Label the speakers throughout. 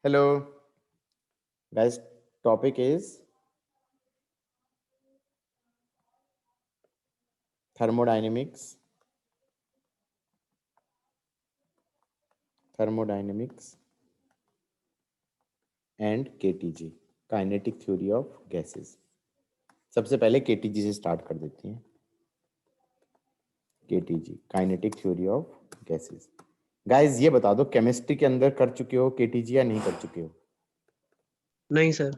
Speaker 1: Hello, guys. Topic is thermodynamics, and KTG, kinetic theory of gases. सबसे पहले KTG से start कर देते हैं. KTG, kinetic theory of gases. Guys ये बता दो केमिस्ट्री के अंदर कर चुके हो KTG या नहीं कर चुके हो?
Speaker 2: नहीं सर.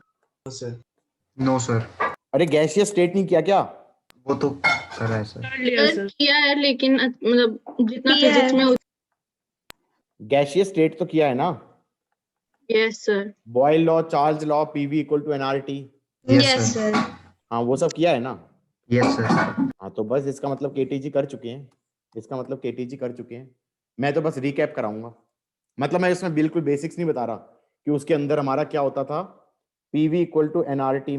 Speaker 3: No sir.
Speaker 1: अरे गैसियस स्टेट नहीं किया क्या?
Speaker 3: वो तो करा है सर.
Speaker 2: सर
Speaker 4: किया है लेकिन मतलब जितना फिजिक्स में
Speaker 1: गैसियस स्टेट तो किया है ना?
Speaker 4: Yes sir.
Speaker 1: Boyle law, Charles law, PV equal to nRT.
Speaker 4: Yes sir.
Speaker 1: हाँ वो सब किया है ना?
Speaker 3: Yes sir.
Speaker 1: हाँ तो बस इसका मतलब KTG कर चुके हैं. मैं तो बस रिकैप कराऊंगा. मतलब मैं इसमें बिल्कुल बेसिक्स नहीं बता रहा कि उसके अंदर हमारा क्या होता था. PV इक्वल टू nRT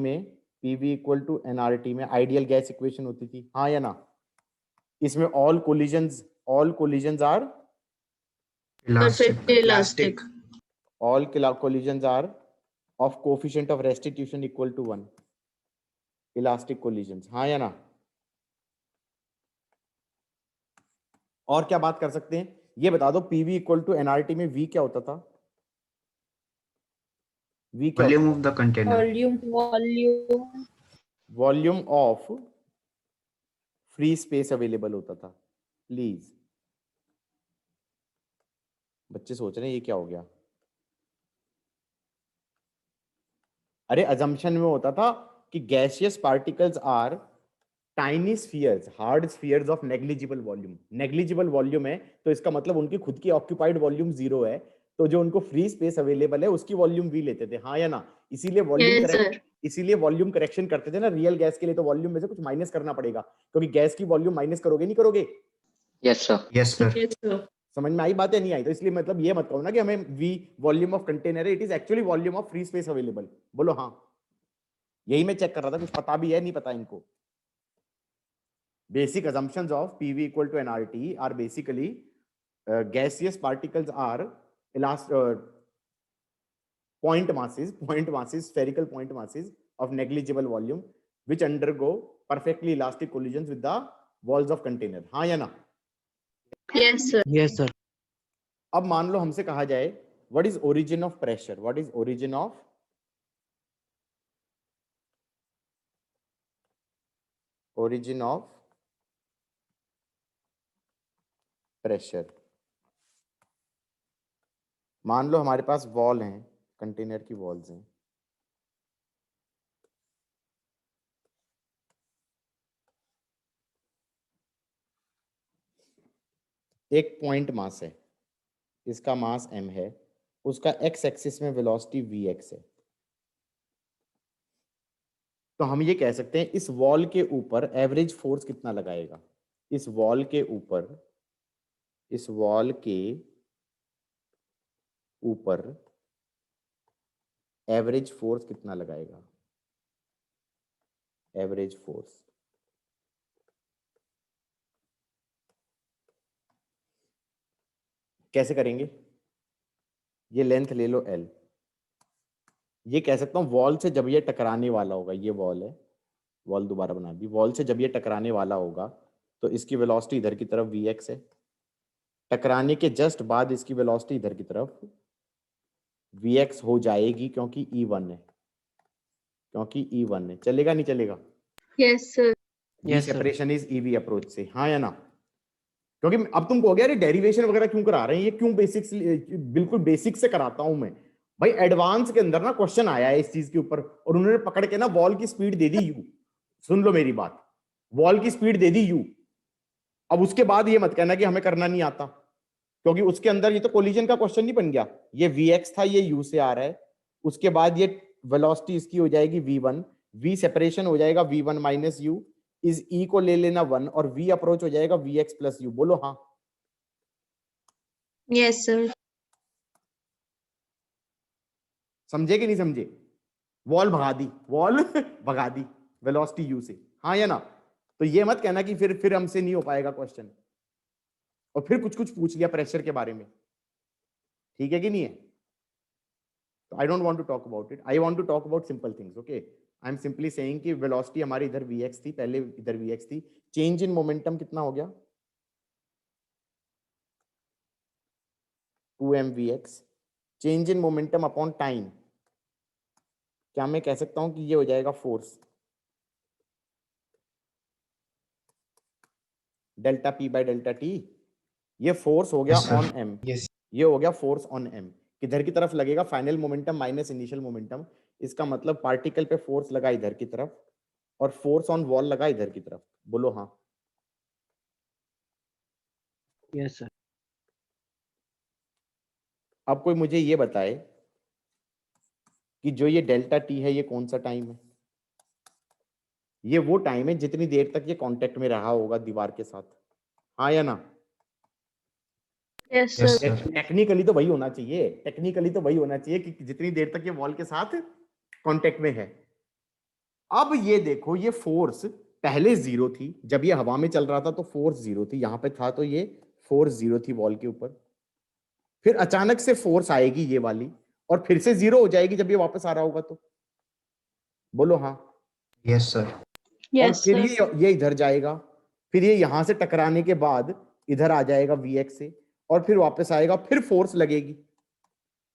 Speaker 1: में आइडियल गैस इक्वेशन होती थी, हाँ या ना? इसमें all collisions are
Speaker 4: perfectly elastic.
Speaker 1: all collisions are of coefficient of restitution equal to 1. Elastic collisions, हाँ या ना? और क्या बात कर सकते हैं ये बता दो. PV इक्वल टू nRT में V क्या होता था? V क्या
Speaker 3: वॉल्यूम
Speaker 1: होता
Speaker 3: of the container.
Speaker 1: Volume of free space available होता था. प्लीज बच्चे सोच रहे हैं ये क्या हो गया. अरे अजम्पशन में होता था कि gaseous particles are tiny spheres, hard spheres of negligible volume. Negligible volume है तो इसका मतलब उनकी खुद की ऑक्यूपाइड वॉल्यूम 0 है, तो जो उनको फ्री स्पेस अवेलेबल है उसकी वॉल्यूम भी लेते थे, हाँ या ना? इसीलिए वॉल्यूम करेक्शन करते थे ना रियल गैस के लिए. तो वॉल्यूम में से कुछ माइनस करना पड़ेगा क्योंकि गैस की वॉल्यूम माइनस करोगे नहीं करोगे?
Speaker 3: Yes sir.
Speaker 1: समझ में आई बात है नहीं आई? तो इसलिए मतलब ये मत कहो ना कि हमें V वॉल्यूम ऑफ कंटेनर है. It is actually volume of free space available. बोलो हाँ. यही मैं चेक कर रहा था कुछ पता भी है नहीं पता इनको. Basic assumptions of PV equal to nRT are basically gaseous particles are point masses, spherical point masses of negligible volume which undergo perfectly elastic collisions with the walls of container. हाँ या ना?
Speaker 4: Yes sir.
Speaker 2: Yes sir.
Speaker 1: अब मान लो हमसे कहा जाए what is origin of pressure? What is origin of pressure. मान लो हमारे पास वॉल हैं, कंटेनर की वॉल्स हैं. एक पॉइंट मास है, इसका मास m है, उसका x एक्सिस में वेलोसिटी vx है. तो हम ये कह सकते हैं इस वॉल के ऊपर एवरेज फोर्स कितना लगाएगा. इस वॉल के ऊपर एवरेज फोर्स कितना लगाएगा. एवरेज फोर्स कैसे करेंगे? ये लेंथ ले लो L. ये कह सकता हूं वॉल से जब ये टकराने वाला होगा, ये वॉल है, वॉल दोबारा बना दी. वॉल से जब ये टकराने वाला होगा तो इसकी वेलोसिटी इधर की तरफ vx है. टकराने के जस्ट बाद इसकी वेलोसिटी इधर की तरफ vx हो जाएगी क्योंकि E1 है. चलेगा नहीं चलेगा?
Speaker 4: Yes sir.
Speaker 1: V separation is EV approach से, हाँ या ना? क्योंकि अब तुम कहोगे यार डेरिवेशन वगैरह क्यों करा रहे हैं, ये क्यों बेसिक्स, बिल्कुल बेसिक से कराता हूं मैं भाई. एडवांस के अंदर ना क्वेश्चन आया है इस चीज के ऊपर और उन्होंने पकड़ के ना वॉल की स्पीड दे दी u. सुन लो मेरी बात, वॉल की स्पीड दे दी u. अब उसके बाद ये मत कहना कि हमें करना नहीं आता, क्योंकि उसके अंदर ये तो कोलिजन का क्वेश्चन नहीं बन गया. ये vx था, ये u से आ रहा है. उसके बाद ये वेलोसिटी इसकी हो जाएगी v1, v सेपरेशन हो जाएगा v1 माइनस u, इस e को ले लेना 1 और v अप्रोच हो जाएगा vx प्लस u. बोलो हाँ.
Speaker 4: Yes sir.
Speaker 1: समझे कि नहीं समझे? वॉल भगा दी वेलोसिटी u से, हाँ या ना? तो ये मत कहना कि फिर हमसे नहीं हो पाएगा क्वेश्चन और फिर कुछ पूछ लिया प्रेशर के बारे में. ठीक है कि नहीं है? I don't want to talk about it. I want to talk about simple things. Okay, I'm simply saying कि velocity हमारी इधर vx थी, पहले इधर vx थी, change in momentum कितना हो गया 2m vx, change in momentum upon time, क्या मैं कह सकता हूं कि ये हो जाएगा force delta p by delta t, ये फोर्स हो गया
Speaker 3: Yes, sir.
Speaker 1: ऑन m, ये हो गया फोर्स ऑन m, किधर की तरफ लगेगा final momentum minus initial momentum, इसका मतलब पार्टिकल पे फोर्स लगा इधर की तरफ और फोर्स ऑन वॉल लगा इधर की तरफ, बोलो हाँ।
Speaker 2: Yes sir.
Speaker 1: अब कोई मुझे ये बताए कि जो ये डेल्टा टी है ये कौन सा टाइम है? ये वो टाइम है जितनी देर तक ये कांटेक्ट में रहा होगा दीवार के साथ, हाँ या ना?
Speaker 4: Yes,
Speaker 3: Yes,
Speaker 4: sir.
Speaker 3: sir.
Speaker 1: Technically तो वही होना चाहिए, टेक्निकली तो वही होना चाहिए कि जितनी देर तक ये वॉल के साथ कांटेक्ट में है। अब ये देखो, ये फोर्स पहले जीरो थी, जब ये हवा में चल रहा था तो फोर्स जीरो थी, यहां पे था तो ये फोर्स जीरो थी वॉल के ऊपर, फिर अचानक से फोर्स आएगी ये वाली और फिर से जीरो हो जाएगी जब ये वापस आ रहा होगा, तो बोलो हाँ।
Speaker 3: Yes, sir.
Speaker 1: और
Speaker 4: Yes,
Speaker 1: फिर
Speaker 4: sir.
Speaker 1: ये इधर जाएगा, फिर ये यहां से टकराने के बाद इधर आ जाएगा Vx से और फिर वापस आएगा, फिर फोर्स लगेगी।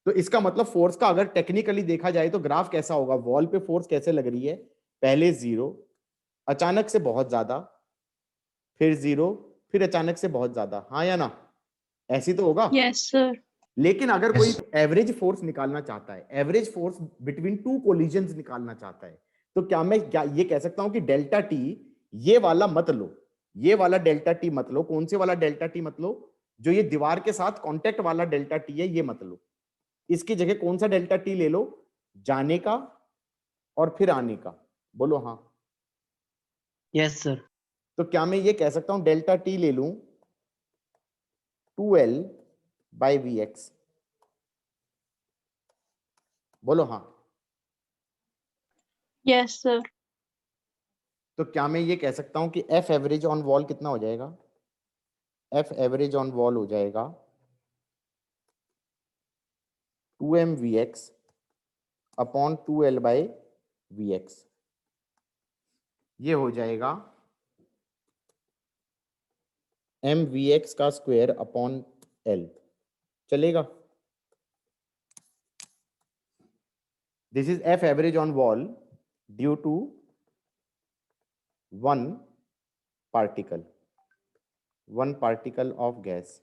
Speaker 1: तो इसका मतलब फोर्स का अगर टेक्निकली देखा जाए तो ग्राफ कैसा होगा, वॉल पे फोर्स कैसे लग रही है, पहले जीरो, अचानक से बहुत ज्यादा, फिर जीरो, फिर अचानक से बहुत ज्यादा, हाँ या ना? ऐसी तो होगा।
Speaker 4: Yes, sir.
Speaker 1: लेकिन अगर कोई
Speaker 3: Yes.
Speaker 1: एवरेज फोर्स निकालना चाहता है, average force between two collisions निकालना चाहता है, तो क्या ये कह सकता हूं कि डेल्टा टी, ये वाला मत लो, ये वाला डेल्टा टी मत लो, कौन से वाला डेल्टा टी मत लो, जो ये दीवार के साथ कांटेक्ट वाला डेल्टा टी है ये मत लो, इसकी जगह कौन सा डेल्टा टी ले लो, जाने का और फिर आने का, बोलो हाँ।
Speaker 2: Yes sir.
Speaker 1: तो क्या मैं ये कह सकता हूं डेल्टा टी ले लूं 2L बाई वी एक्स, बोलो हाँ।
Speaker 4: Yes, sir.
Speaker 1: तो क्या मैं ये कह सकता हूं कि एफ एवरेज ऑन वॉल कितना हो जाएगा, एफ एवरेज ऑन वॉल हो जाएगा 2m vx upon 2L by v x, ये हो जाएगा m vx का स्क्वायर अपॉन L, चलेगा? This is F average on wall due to one particle of gas.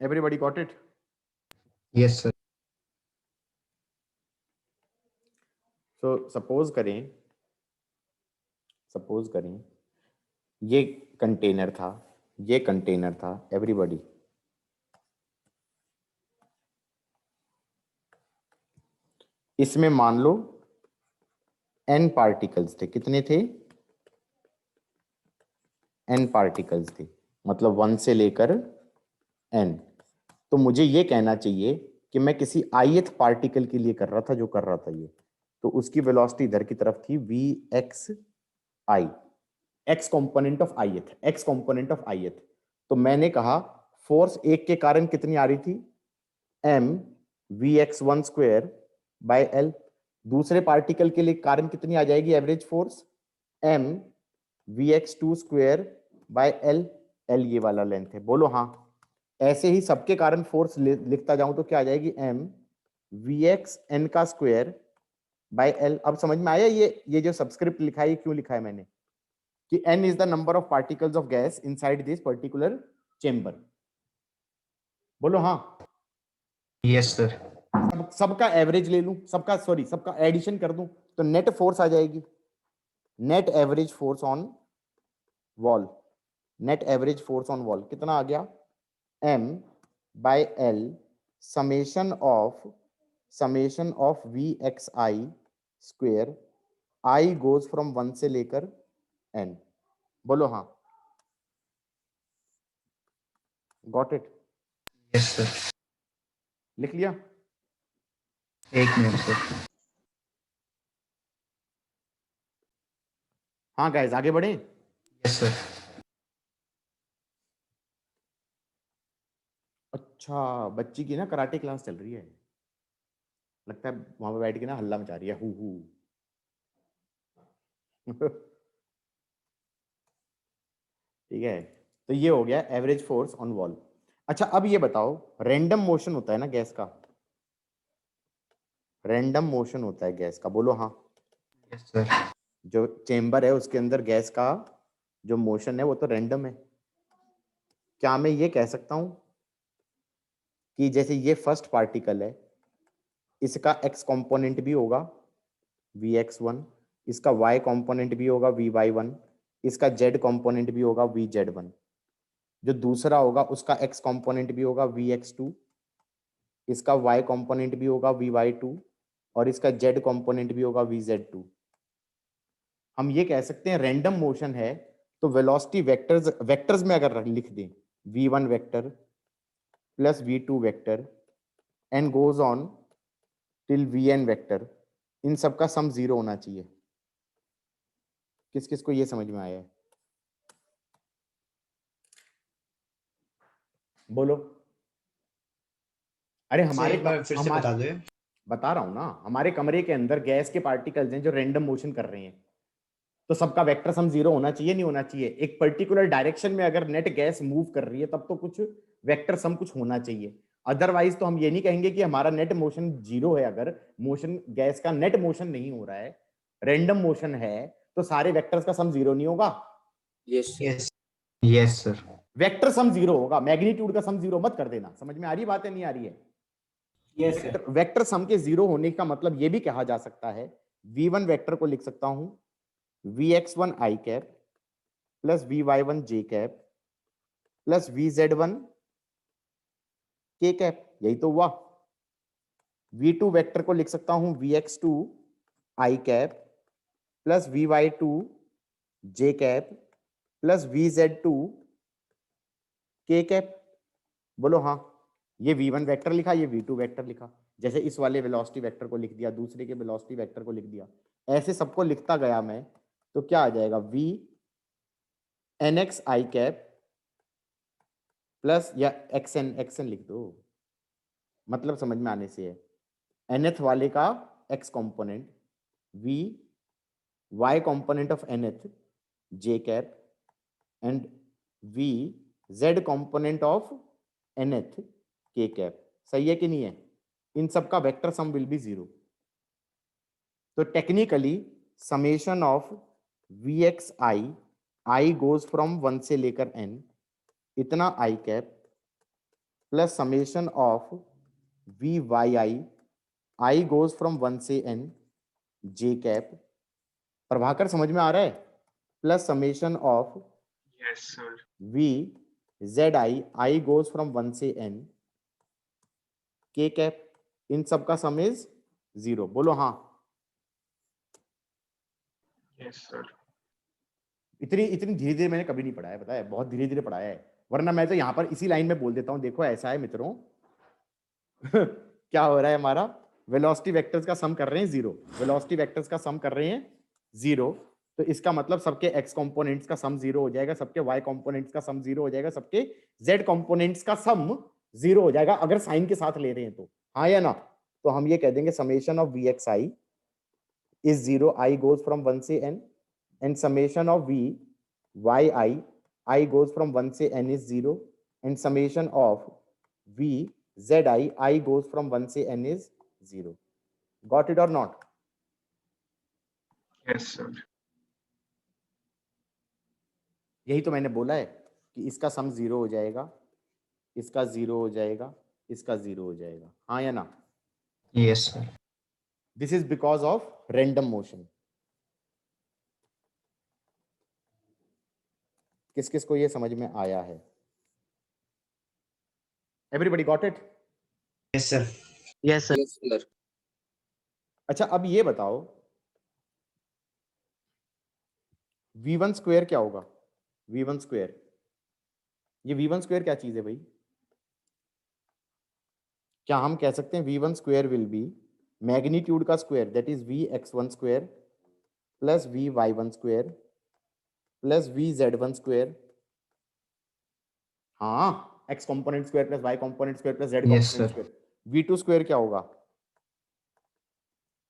Speaker 1: Everybody got it?
Speaker 3: Yes, sir.
Speaker 1: So suppose करें ये container था, everybody, इसमें मान लो n पार्टिकल्स थे, कितने थे? n पार्टिकल्स थे, मतलब 1 से लेकर n। तो मुझे ये कहना चाहिए कि मैं किसी ith पार्टिकल के लिए कर रहा था, जो कर रहा था ये, तो उसकी वेलोसिटी इधर की तरफ थी vxi, x component of ith, तो मैंने कहा फोर्स एक के कारण कितनी आ रही थी, m vx1 square by l, दूसरे पार्टिकल के लिए कारण कितनी आ जाएगी average force, m vx2 square by l, l ये वाला लेंथ है, बोलो हाँ। ऐसे ही सबके कारण फोर्स लिखता जाऊं तो क्या आ जाएगी, m vx n का स्क्वायर बाय l। अब समझ में आया ये जो सबस्क्रिप्ट लिखा है ये क्यों लिखा है मैंने, कि n is the number of particles of gas inside this particular chamber, बोलो हाँ।
Speaker 3: Yes, sir.
Speaker 1: सबका एवरेज ले लूं, सबका एडिशन कर दूं तो नेट फोर्स आ जाएगी, net average force on wall, कितना आ गया, m by l summation of vxi square, i goes from 1 से लेकर n, बोलो हाँ। Got it?
Speaker 3: Yes, sir.
Speaker 1: लिख लिया?
Speaker 3: एक मिनट सर।
Speaker 1: हाँ गाइस, आगे बढ़े।
Speaker 3: Yes, sir.
Speaker 1: अच्छा, बच्ची की ना कराटे क्लास चल रही है, लगता है वहां पे बैठ के ना हल्ला मचा रही है, हु ठीक है। तो ये हो गया एवरेज फोर्स ऑन वॉल। अच्छा अब ये बताओ, रैंडम मोशन होता है ना गैस का, रैंडम मोशन होता है गैस का, बोलो हाँ।
Speaker 3: Yes, sir.
Speaker 1: जो चेंबर है उसके अंदर गैस का जो मोशन है वो तो रैंडम है। क्या मैं ये कह सकता हूं कि जैसे ये फर्स्ट पार्टिकल है, इसका एक्स कंपोनेंट भी होगा Vx1, इसका y कंपोनेंट भी होगा Vy1, इसका z कंपोनेंट भी होगा Vz1, जो दूसरा होगा उसका x कंपोनेंट भी होगा Vx2, इसका y कंपोनेंट भी होगा Vy2 और इसका z कंपोनेंट भी होगा Vz2। हम ये कह सकते हैं रैंडम मोशन है, तो वेलोसिटी वेक्टर्स वेक्टर्स में अगर लिख दें v1 vector plus v2 vector and goes on till vn vector, इन सब का सम 0 होना चाहिए। किस किस को ये समझ में आया है, बोलो। अरे
Speaker 3: सर
Speaker 1: हमारे
Speaker 3: एक बार फिर से बता दो।
Speaker 1: बता रहा हूं ना, हमारे कमरे के अंदर गैस के पार्टिकल्स हैं जो रैंडम मोशन कर रहे हैं, तो सबका वेक्टर सम 0 होना चाहिए, नहीं होना चाहिए? एक पर्टिकुलर डायरेक्शन में अगर नेट गैस मूव कर रही है तब तो कुछ वेक्टर सम कुछ होना चाहिए, अदरवाइज तो हम ये नहीं कहेंगे कि हमारा नेट मोशन 0 है। अगर मोशन गैस का नेट मोशन नहीं हो रहा है, रैंडम मोशन है, तो सारे वेक्टर्स का सम 0 नहीं होगा।
Speaker 5: Yes, sir.
Speaker 3: Yes. Yes, sir.
Speaker 1: Vector sum 0 होगा, मैग्नीट्यूड का सम 0 मत कर देना। समझ में आ रही बात है, नहीं आ रही है?
Speaker 5: Yes, sir.
Speaker 1: वेक्टर सम के 0 होने का मतलब ये भी कहा जा सकता है, v1 वेक्टर को लिख सकता हूं vx1 i cap plus vy1 j cap plus vz1 k cap, यही तो हुआ। v2 वेक्टर को लिख सकता हूं vx2 i cap plus vy2 j cap plus vz2 k cap, बोलो हाँ। ये v1 वेक्टर लिखा, ये v2 वेक्टर लिखा, जैसे इस वाले वेलोसिटी वेक्टर को लिख दिया, दूसरे के वेलोसिटी वेक्टर को लिख दिया, ऐसे सबको लिखता गया मैं, तो क्या आ जाएगा v nx i cap plus या xn लिख दो, मतलब समझ में आने से है, nth वाले का x component v y component of nth j cap and v z component of nth k cap. सही है कि नहीं है? इन सब का वेक्टर सम विल बी 0। तो technically summation of vxi, i goes from 1 से लेकर n, इतना i cap plus summation of vyi, i goes from 1 से n j कैप। प्रभाकर समझ में आ रहा है? Plus summation of
Speaker 6: Yes, sir.
Speaker 1: v zi, i goes from 1 से n k कैप, इन सब का सम इज 0। बोलो हाँ।
Speaker 6: Yes, sir.
Speaker 1: इतनी इतनी धीरे धीरे मैंने कभी नहीं पढ़ाया, पता है, बहुत धीरे धीरे पढ़ाया है, वरना मैं तो यहाँ पर इसी लाइन में बोल देता हूँ, देखो ऐसा है मित्रों क्या हो रहा है, हमारा वेलोसिटी वेक्टर्स का सम कर रहे हैं 0, वेलोसिटी वेक्टर्स का सम कर रहे हैं 0, तो इसका मतलब सबके x कंपोनेंट्स का सम 0 हो जाएगा, सबके y कंपोनेंट्स का सम 0 हो जाएगा, सबके z कंपोनेंट्स का सम 0 हो जाएगा, अगर साइन के साथ ले रहे हैं तो, हाँ या ना? तो हम ये कह देंगे summation of vxi is 0, i goes from 1 से n, and summation of vyi, i goes from 1 से n is 0, and summation of vzi, I goes from 1 से n is 0. Got it or not?
Speaker 6: Yes, sir.
Speaker 1: यही तो मैंने बोला है कि इसका सम 0 हो जाएगा, इसका 0 हो जाएगा, इसका 0 हो जाएगा, हाँ या ना?
Speaker 3: Yes, sir.
Speaker 1: This is because of random motion. किस किस को ये समझ में आया है? Everybody got it?
Speaker 3: Yes, sir.
Speaker 2: Yes, sir.
Speaker 5: Yes, sir.
Speaker 1: अच्छा अब ये बताओ v1 स्क्वायर क्या होगा? v1 स्क्वायर, ये v1 स्क्वायर क्या चीज है भाई? क्या हम कह सकते हैं v1 square will be magnitude का square, that is vx1 square plus vy1 square plus vz1 square? हाँ X component square plus Y component square plus Z
Speaker 3: Yes,
Speaker 1: component
Speaker 3: sir.
Speaker 1: Square, v2 square क्या होगा,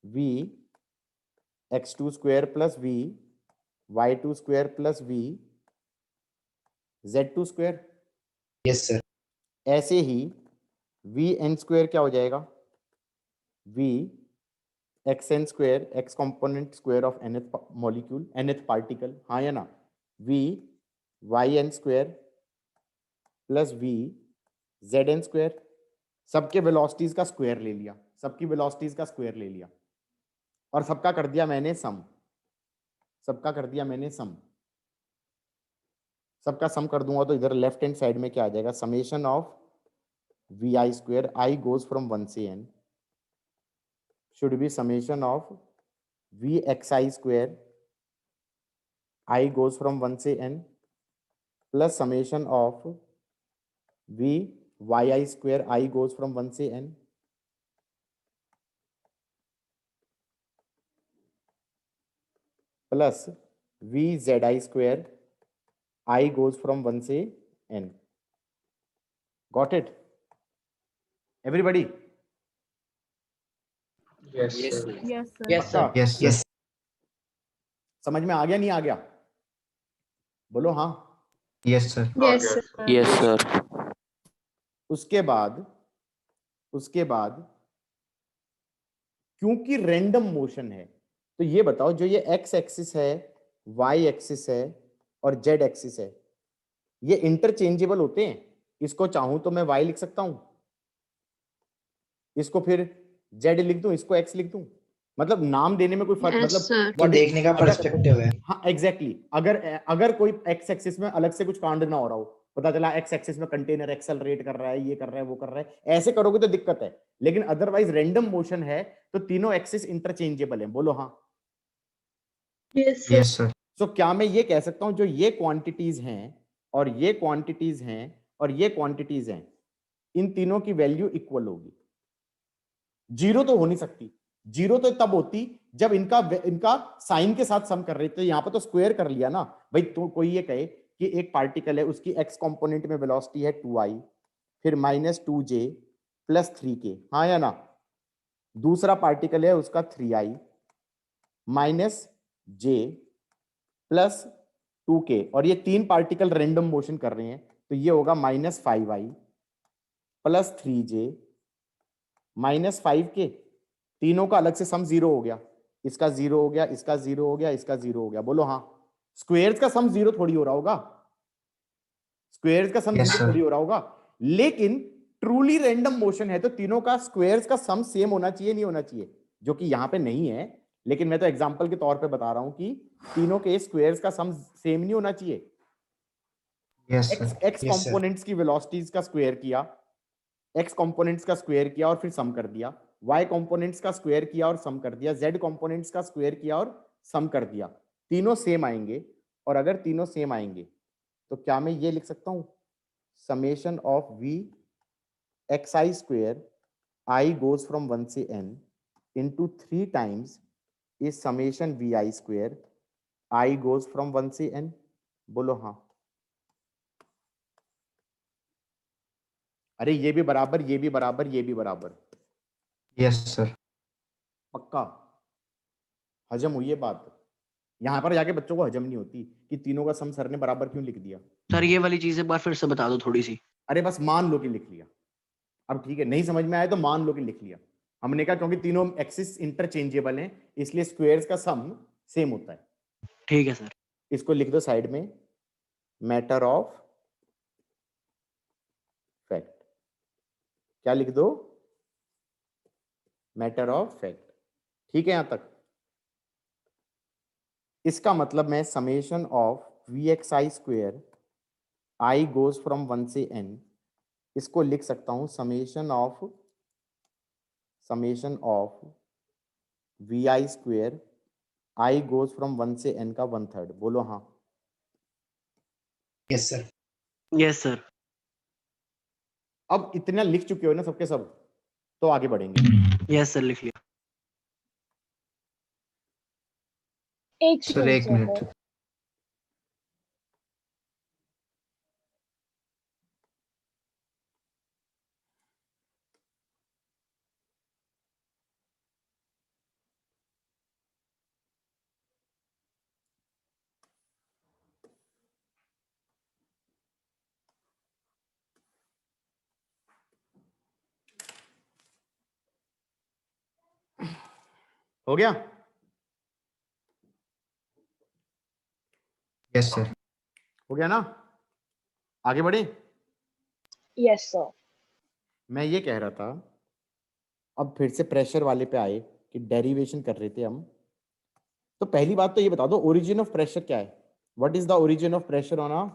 Speaker 1: v x2 square plus v y2 square plus v z2 square.
Speaker 3: Yes, sir.
Speaker 1: ऐसे ही V N square क्या हो जाएगा, v x n square x component square of nth molecule nth particle, हाँ या ना, v y n square plus v z n square. सबके velocities का square ले लिया, सबकी वेलोसिटीज का स्क्वायर ले लिया और सबका कर दिया मैंने सम, सबका कर दिया मैंने सम। सबका सम कर दूंगा तो इधर लेफ्ट हैंड साइड में क्या आ जाएगा, summation of v i square, i goes from 1 से n should be summation of vxi square, I goes from 1 से n plus summation of vyi square, I goes from 1 से n plus vzi square, I goes from 1 से n. Got it? Everybody?
Speaker 6: Yes,
Speaker 5: Yes,
Speaker 6: sir.
Speaker 5: sir.
Speaker 2: Yes, sir.
Speaker 5: Yes, sir.
Speaker 3: Yes, sir. Yes.
Speaker 1: समझ में आ गया नहीं आ गया, बोलो हाँ।
Speaker 3: Yes, sir.
Speaker 4: Yes,
Speaker 6: Okay,
Speaker 4: sir.
Speaker 6: sir.
Speaker 5: Yes, sir.
Speaker 1: उसके बाद क्योंकि रैंडम मोशन है तो ये बताओ, जो ये एक्स एक्सिस है, वाई एक्सिस है और जेड एक्सिस है, ये इंटरचेंजेबल होते हैं। इसको चाहूं तो मैं वाई लिख सकता हूं, इसको फिर जेड लिख दूं, इसको एक्स लिख दूं, मतलब नाम देने में कोई फर्क,
Speaker 4: Yes,
Speaker 1: मतलब
Speaker 4: sir.
Speaker 3: तो देखने का
Speaker 1: अगर-
Speaker 3: पर्सपेक्टिव है।
Speaker 1: हाँ एग्जैक्टली अगर कोई एक्स एक्सिस में अलग से कुछ कांड ना हो रहा हो, पता चला एक्स एक्सिस में कंटेनर एक्सेलरेट कर रहा है, ये कर रहा है, वो कर रहा है, ऐसे करोगे तो दिक्कत है। लेकिन अदरवाइज रैंडम मोशन है तो तीनों एक्सिस इंटरचेंजेबल है, बोलो हाँ।
Speaker 4: Yes, sir.
Speaker 3: Yes, sir.
Speaker 1: सो क्या मैं ये कह सकता हूं जो ये क्वांटिटीज हैं और ये क्वांटिटीज हैं और ये क्वांटिटीज हैं, इन तीनों की वैल्यू इक्वल होगी? जीरो तो हो नहीं सकती, जीरो तो तब होती जब इनका साइन के साथ सम कर रहे थे। यहां पर तो स्क्वायर कर लिया ना भाई। तो कोई ये कहे कि एक पार्टिकल है, उसकी एक्स कंपोनेंट में वेलोसिटी है 2i, फिर -2j प्लस 3k, हाँ या ना। दूसरा पार्टिकल है उसका 3i -j प्लस 2k, और ये तीन पार्टिकल रैंडम मोशन कर रहे हैं तो ये होगा -5i प्लस 3j -5k। तीनों का अलग से सम जीरो हो गया, इसका जीरो हो गया, इसका जीरो हो गया, इसका जीरो हो गया, बोलो हाँ। स्क्वायर्स का सम जीरो थोड़ी हो रहा होगा, स्क्वायर्स का सम
Speaker 3: Yes,
Speaker 1: जीरो
Speaker 3: sir.
Speaker 1: थोड़ी हो रहा होगा। लेकिन ट्रूली रैंडम मोशन है तो तीनों का स्क्वायर्स का सम सेम होना चाहिए, नहीं होना चाहिए, जो कि यहां पे नहीं है। लेकिन मैं तो एग्जांपल के तौर पे बता रहा हूं कि तीनों के स्क्वायर्स का सम सेम नहीं होना चाहिए।
Speaker 3: Yes, sir.
Speaker 1: X
Speaker 3: Yes, sir.
Speaker 1: Components की वेलोसिटीज का स्क्वायर किया, एक्स कंपोनेंट्स का स्क्वायर किया और फिर सम कर दिया, वाई कंपोनेंट्स का स्क्वायर किया और सम कर दिया, जेड कंपोनेंट्स का स्क्वायर किया और सम कर दिया, तीनों सेम आएंगे। और अगर तीनों सेम आएंगे तो क्या मैं ये लिख सकता हूं, summation of v x i square, i goes from 1 से n into 3 times is summation v i square, i goes from 1 से n, बोलो हाँ। अरे ये भी बराबर, ये भी बराबर, ये भी बराबर,
Speaker 3: Yes, sir.
Speaker 1: पक्का हजम हुई है बात। यहां पर जाके बच्चों को हजम नहीं होती कि तीनों का सम सर ने बराबर क्यों लिख दिया।
Speaker 2: सर ये वाली चीज एक बार फिर से बता दो थोड़ी सी।
Speaker 1: अरे बस मान लो कि लिख लिया, अब ठीक है, नहीं समझ में आया तो मान लो कि लिख लिया। हमने कहा क्योंकि तीनों एक्सिस इंटरचेंजेबल हैं इसलिए स्क्वायर्स का सम सेम होता है।
Speaker 2: ठीक है सर।
Speaker 1: इसको लिख दो साइड में, मैटर ऑफ फैक्ट। क्या लिख दो, मैटर ऑफ फैक्ट। ठीक है यहां तक? इसका मतलब मैं summation of v x i square, i goes from 1 से n, इसको लिख सकता हूं summation of v i square, i goes from 1 से n का 1/3, बोलो हाँ।
Speaker 3: Yes, sir.
Speaker 2: Yes sir.
Speaker 1: अब इतना लिख चुके हो ना सबके सब, तो आगे बढ़ेंगे।
Speaker 2: यस सर लिख लिया।
Speaker 4: एक
Speaker 3: Sir, एक मिनट।
Speaker 1: हो गया?
Speaker 3: Yes, sir.
Speaker 1: हो गया ना? आगे बढ़े?
Speaker 4: Yes, sir.
Speaker 1: मैं ये कह रहा था, अब फिर से प्रेशर वाले पे आए कि डेरिवेशन कर रहे थे हम। तो पहली बात तो ये बता दो, ओरिजिन ऑफ प्रेशर क्या है? What is the origin of pressure on a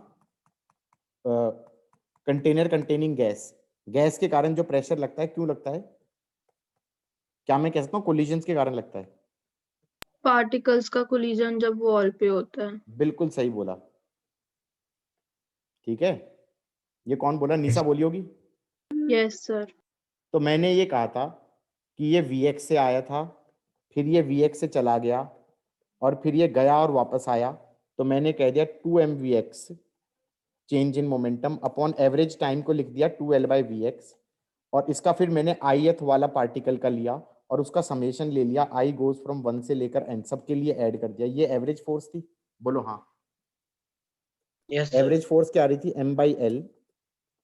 Speaker 1: container containing gas? Gas के कारण जो प्रेशर लगता है, क्यों लगता है? क्या मैं कह सकता हूँ कोलिजन्स के कारण लगता है?
Speaker 7: पार्टिकल्स का कोलिजन जब वॉल पे होता है।
Speaker 1: बिल्कुल सही बोला। ठीक है, ये कौन बोला? निशा बोली होगी।
Speaker 7: Yes sir.
Speaker 1: तो मैंने ये कहा था कि ये Vx से आया था, फिर ये Vx से चला गया, और फिर ये गया और वापस आया, तो मैंने कह दिया 2mVx change in momentum upon average time को लिख दिया 2L/Vx, और इसका फिर मैंने ith वाला पार्टिकल का लिया और उसका समेशन ले लिया, I गोज फ्रॉम 1 से लेकर n, सबके लिए ऐड कर दिया। ये एवरेज फोर्स थी, बोलो हाँ।
Speaker 2: Yes sir.
Speaker 1: एवरेज फोर्स क्या आ रही थी?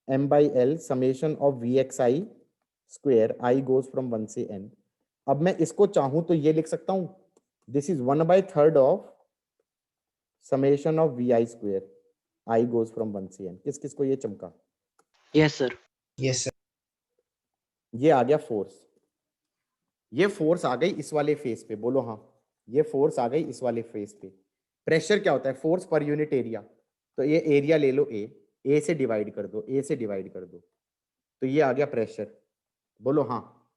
Speaker 1: m/l summation of Vxi square, I goes from 1 से n। अब मैं इसको चाहूं तो ये लिख सकता हूं, this is 1/3 of summation of Vi square, I goes from 1 से n। किस किस को ये चमका?
Speaker 2: Yes sir.
Speaker 3: Yes, sir.
Speaker 1: ये आ गया फोर्स। ये फोर्स आ गई इस वाले फेस पे, बोलो हाँ। ये फोर्स आ गई इस वाले फेस पे। प्रेशर क्या होता है? Force per unit area. तो ये एरिया ले लो, ए से डिवाइड कर दो, ए से डिवाइड कर दो, तो ये आ गया प्रेशर, बोलो हाँ।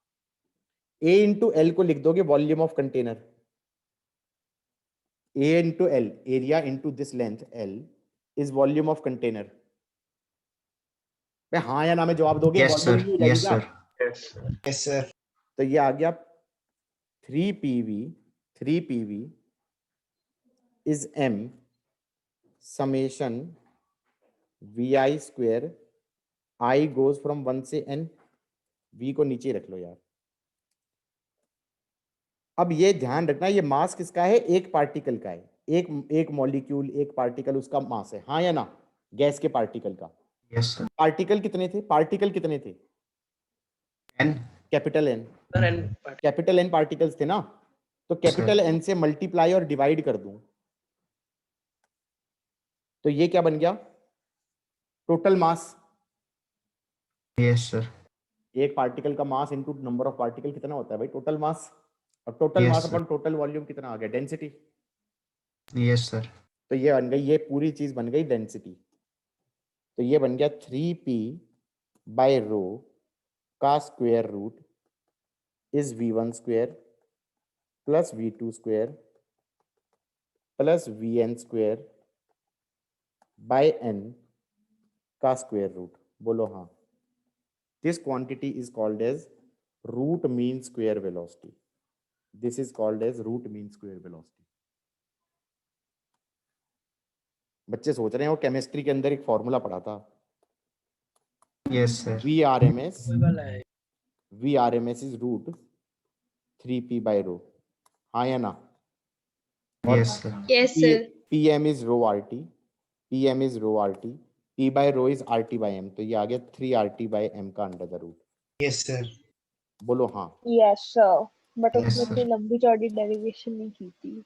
Speaker 1: ए इंटू एल को लिख दोगे volume of container, A into L, area into this length L is volume of container. हाँ या ना में जवाब दोगे?
Speaker 3: Yes, sir.
Speaker 1: वॉल्यूम ही हो
Speaker 3: Yes,
Speaker 1: जाएगी क्या?
Speaker 3: sir.
Speaker 6: Yes, sir.
Speaker 3: Yes, sir.
Speaker 1: तो ये आ गया 3PV is m summation Vi square, I goes from 1 से n। V को नीचे रख लो यार। अब ये ध्यान रखना, ये मास किसका है? एक पार्टिकल का है, एक मॉलिक्यूल, एक पार्टिकल, उसका मास है, हाँ या ना? गैस के पार्टिकल का।
Speaker 3: Yes, sir.
Speaker 1: पार्टिकल कितने थे? पार्टिकल कितने थे?
Speaker 3: N.
Speaker 1: Capital N.
Speaker 2: Sir and
Speaker 1: capital N particles थे ना, तो कैपिटल एन से मल्टीप्लाई और डिवाइड कर दूं तो ये क्या बन गया? Total mass.
Speaker 3: Yes, sir.
Speaker 1: एक पार्टिकल का mass into number of particle कितना होता है भाई? Total mass. और total
Speaker 3: Yes,
Speaker 1: mass
Speaker 3: sir.
Speaker 1: Upon total volume कितना आ गया? डेंसिटी।
Speaker 3: Yes, sir.
Speaker 1: तो ये बन गई, ये पूरी चीज बन गई डेंसिटी। तो ये बन गया 3p/ρ का square root is V1 square plus V2 square plus Vn square by n का स्क्वायर रूट, बोलो हाँ। This quantity is called as root mean square velocity. This is called as root mean square velocity. बच्चे सोच रहे हैं वो chemistry के अंदर एक फॉर्मूला पढ़ा था,
Speaker 3: Yes, sir.
Speaker 1: VRMS is root 3p/ρ, हाँ या ना? और
Speaker 3: Yes, sir.
Speaker 4: Yes, sir.
Speaker 1: PM is ρRT, PM is ρRT, P/ρ is RT/m, तो ये आ गया 3RT/m का under the root,
Speaker 3: Yes, sir.
Speaker 1: बोलो हाँ।
Speaker 4: Yes, sir. But
Speaker 3: Yes,
Speaker 4: उसमें
Speaker 3: sir.
Speaker 4: इतनी लंबी चौड़ी डेरिवेशन नहीं की थी।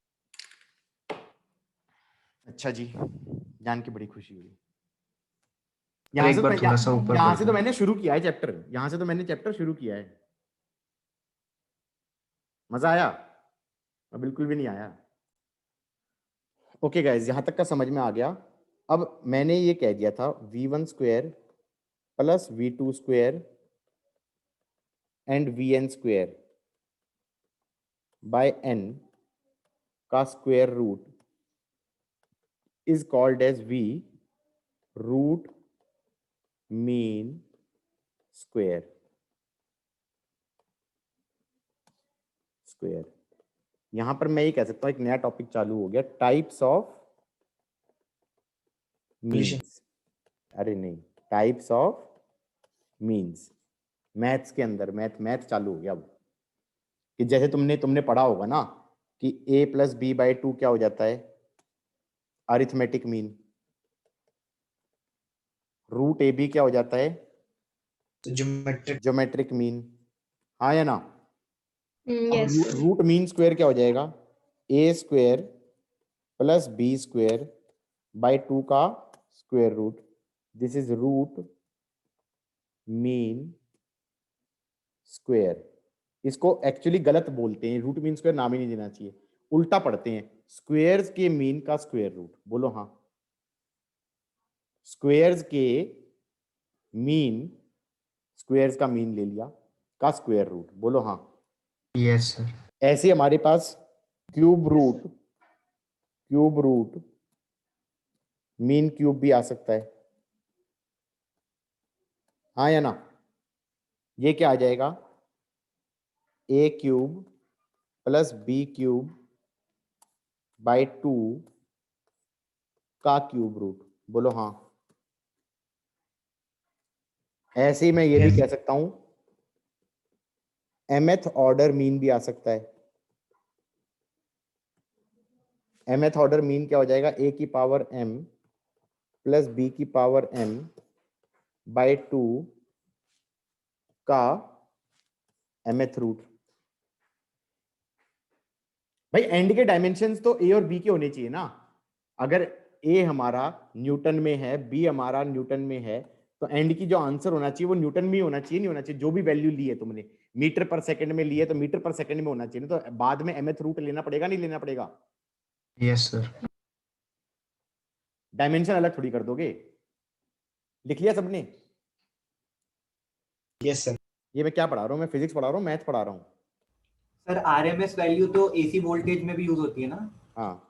Speaker 1: अच्छा जी, जान के बड़ी खुशी हुई। यहाँ
Speaker 3: एक
Speaker 1: से
Speaker 3: बार
Speaker 1: तो
Speaker 3: थोड़ा सा ऊपर
Speaker 1: यहाँ
Speaker 3: कर
Speaker 1: से
Speaker 3: दो।
Speaker 1: तो मैंने शुरू किया है चैप्टर, यहाँ से तो मैंने चैप्टर शुरू किया है। मजा आया? बिल्कुल भी नहीं आया। ओके गाइज, यहाँ तक का समझ में आ गया। अब मैंने ये कह दिया था V1 square plus V2 square and Vn square by n का square root is called as V root mean square. यहां पर मैं ये कह सकता हूं एक नया टॉपिक चालू हो गया, टाइप्स ऑफ मीन्स। अरे नहीं, टाइप्स ऑफ मीन्स। मैथ्स के अंदर मैथ चालू हो गया अब, कि जैसे तुमने पढ़ा होगा ना कि a + b/2 क्या हो जाता है? Arithmetic mean. रूट AB क्या हो जाता है?
Speaker 3: Geometric.
Speaker 1: ज्योमेट्रिक मीन, हाँ या ना?
Speaker 7: Yes, sir.
Speaker 1: Root mean square क्या हो जाएगा? A square plus B square by 2 का square root. This is root mean square. इसको एक्चुअली गलत बोलते हैं, रूट मीन स्क्वायर नाम ही नहीं देना चाहिए, उल्टा पढ़ते हैं. स्क्वायर्स के मीन का स्क्वायर रूट. बोलो हाँ. स्क्वायर्स के मीन, स्क्वायर्स का मीन ले लिया, का स्क्वायर रूट. बोलो हाँ.
Speaker 3: Yes, sir.
Speaker 1: ऐसे हमारे पास क्यूब रूट मीन क्यूब भी आ सकता है. हाँ या ना? ये क्या आ जाएगा? A cube plus B cube by 2 का क्यूब रूट. बोलो हाँ. ऐसे ही मैं ये भी
Speaker 3: Yes.
Speaker 1: कह सकता हूं, mth ऑर्डर मीन भी आ सकता है. mth ऑर्डर मीन क्या हो जाएगा? a की पावर m प्लस b की पावर m बाई 2 का mth रूट. भाई एंड के डायमेंशंस तो a और b के होने चाहिए ना. अगर a हमारा न्यूटन में है, b हमारा न्यूटन में है, तो एंड की जो आंसर होना चाहिए वो न्यूटन में ही होना चाहिए, नहीं होना चाहिए जो भी वैल्यू ली है तुमने. मीटर पर सेकंड में ली है तो मीटर पर सेकंड में होना चाहिए. तो बाद में mth रूट लेना पड़ेगा, नहीं लेना पड़ेगा?
Speaker 3: Yes, sir.
Speaker 1: डायमेंशन अलग थोड़ी कर दोगे. लिख लिया सबने?
Speaker 5: Yes sir.
Speaker 1: ये मैं क्या पढ़ा रहा हूँ? मैं फिजिक्स पढ़ा रहा हूँ, मैथ पढ़ा रहा हूँ.
Speaker 5: सर आरएमएस वैल्यू तो एसी वोल्टेज में भी यूज होती है ना?
Speaker 1: हाँ.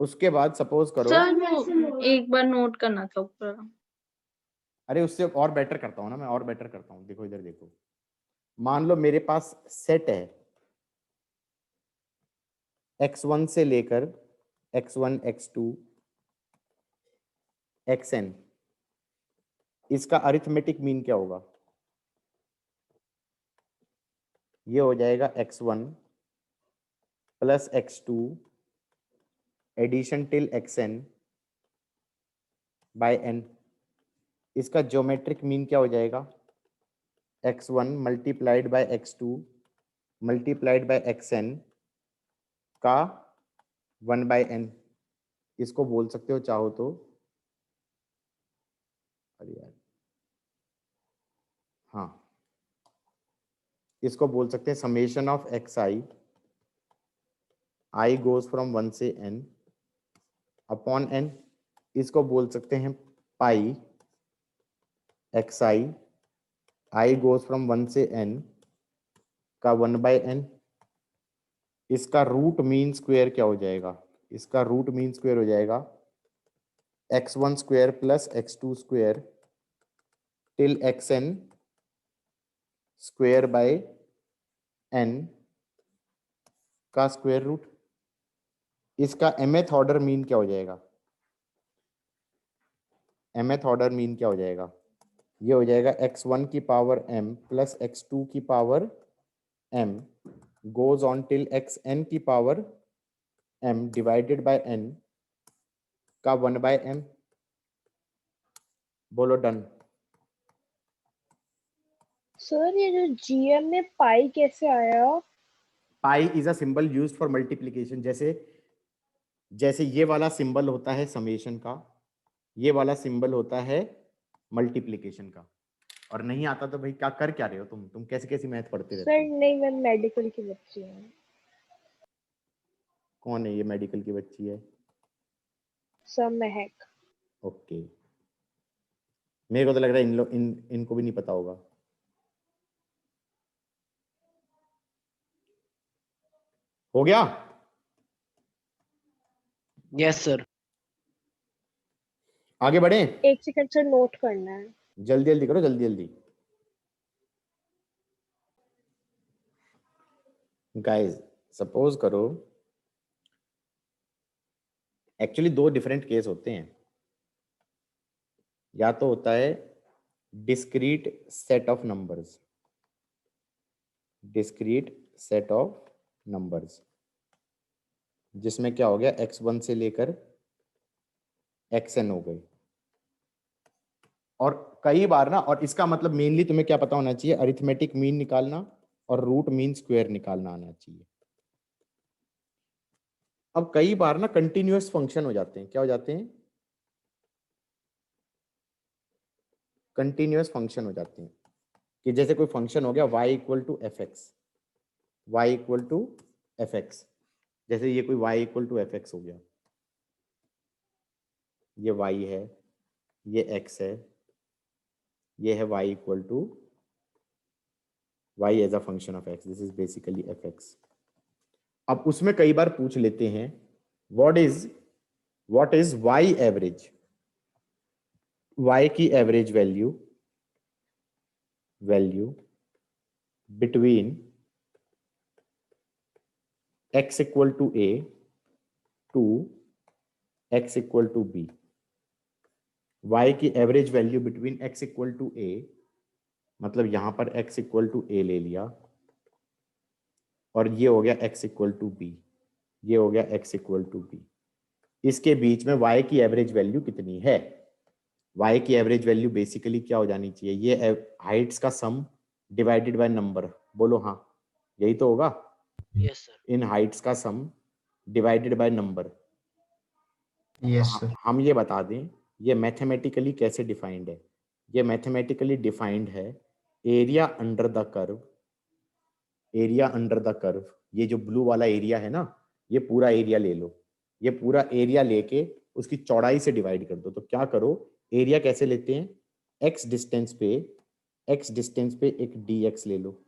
Speaker 1: उसके बाद सपोज करो,
Speaker 7: सर वो एक बार नोट करना था ऊपर.
Speaker 1: अरे उससे और बेटर करता हूँ ना, मैं और बेटर करता हूँ. देखो इधर देखो. मान लो मेरे पास सेट है x1 से लेकर x1 x2 xn. इसका अरिथमेटिक मीन क्या होगा? ये हो जाएगा x1 plus x2 addition till xn by n. इसका ज्योमेट्रिक मीन क्या हो जाएगा? x1 multiplied by x2 multiplied by xn का 1 बाय n. इसको बोल सकते हो चाहो तो, अरे यार, हाँ, इसको बोल सकते हैं summation of xi, i goes from 1 से n अपॉन n. इसको बोल सकते हैं पाई xi, i गोज फ्रॉम 1 से n का 1 बाय n. इसका रूट मीन स्क्वायर क्या हो जाएगा? इसका रूट मीन स्क्वायर हो जाएगा x1 square plus x2 square till xn square by n का स्क्वायर रूट. इसका mth ऑर्डर मीन क्या हो जाएगा? mth ऑर्डर मीन क्या हो जाएगा? ये हो जाएगा x1 की पावर m प्लस x2 की power m goes on till xn की power m divided by n का 1 बाय m. बोलो डन.
Speaker 4: सर ये जो जीएम में पाई कैसे आया?
Speaker 1: Pi is a symbol used for multiplication. जैसे जैसे ये वाला सिंबल होता है समेशन का, ये वाला सिंबल होता है मल्टीप्लिकेशन का. और नहीं आता तो भाई क्या कर क्या रहे हो तुम कैसे कैसी मैथ पढ़ते रहते
Speaker 4: सर
Speaker 1: हो?
Speaker 4: नहीं, मैं मेडिकल की बच्ची हूँ.
Speaker 1: कौन है ये मेडिकल की बच्ची है?
Speaker 4: सर महक.
Speaker 1: ओके. मेरे को तो लग रहा है इनको भी नहीं पता होगा. हो गया?
Speaker 2: Yes, sir.
Speaker 1: आगे बढ़े?
Speaker 4: एक सेकंड सर, नोट करना है.
Speaker 1: जल्दी जल्दी करो, जल्दी जल्दी. गाइस सपोज करो, एक्चुअली दो डिफरेंट केस होते हैं. या तो होता है discrete set of numbers, discrete set of numbers, जिसमें क्या हो गया x1 से लेकर xn हो गए. और कई बार ना, और इसका मतलब मेनली तुम्हें क्या पता होना चाहिए, अरिथमेटिक मीन निकालना और रूट मीन स्क्वायर निकालना आना चाहिए। अब कई बार ना कंटिन्यूअस फंक्शन हो जाते हैं, क्या हो जाते हैं, कंटिन्यूअस फंक्शन हो जाते हैं, कि जैसे कोई फंक्शन हो गया y equal to F x, y equal to F x, जैसे ये कोई y equal to F x हो गया, ये y है, ये x है, ये है y equal to y as a function of x, this is basically F x. अब उसमें कई बार पूछ लेते हैं what is y average, y की average value between x equal to a to x equal to b, y की average value between x equal to a, मतलब यहां पर x इक्वल टू a ले लिया, और ये हो गया x इक्वल टू b, ये हो गया x इक्वल टू b, इसके बीच में y की एवरेज वैल्यू कितनी है। y की एवरेज वैल्यू बेसिकली क्या हो जानी चाहिए, ये हाइट्स का सम डिवाइडेड बाय नंबर, बोलो हाँ, यही तो होगा,
Speaker 2: Yes, sir.
Speaker 1: इन हाइट्स का सम divided by number.
Speaker 3: Yes, sir.
Speaker 1: हम ये बता दें ये मैथमेटिकली कैसे डिफाइंड है, ये मैथमेटिकली डिफाइंड है area under the curve, area under the curve, ये जो ब्लू वाला एरिया है ना, ये पूरा एरिया ले लो, ये पूरा एरिया लेके उसकी चौड़ाई से डिवाइड कर दो। तो क्या करो, एरिया कैसे लेते हैं, x डिस्टेंस पे एक dx ले लो,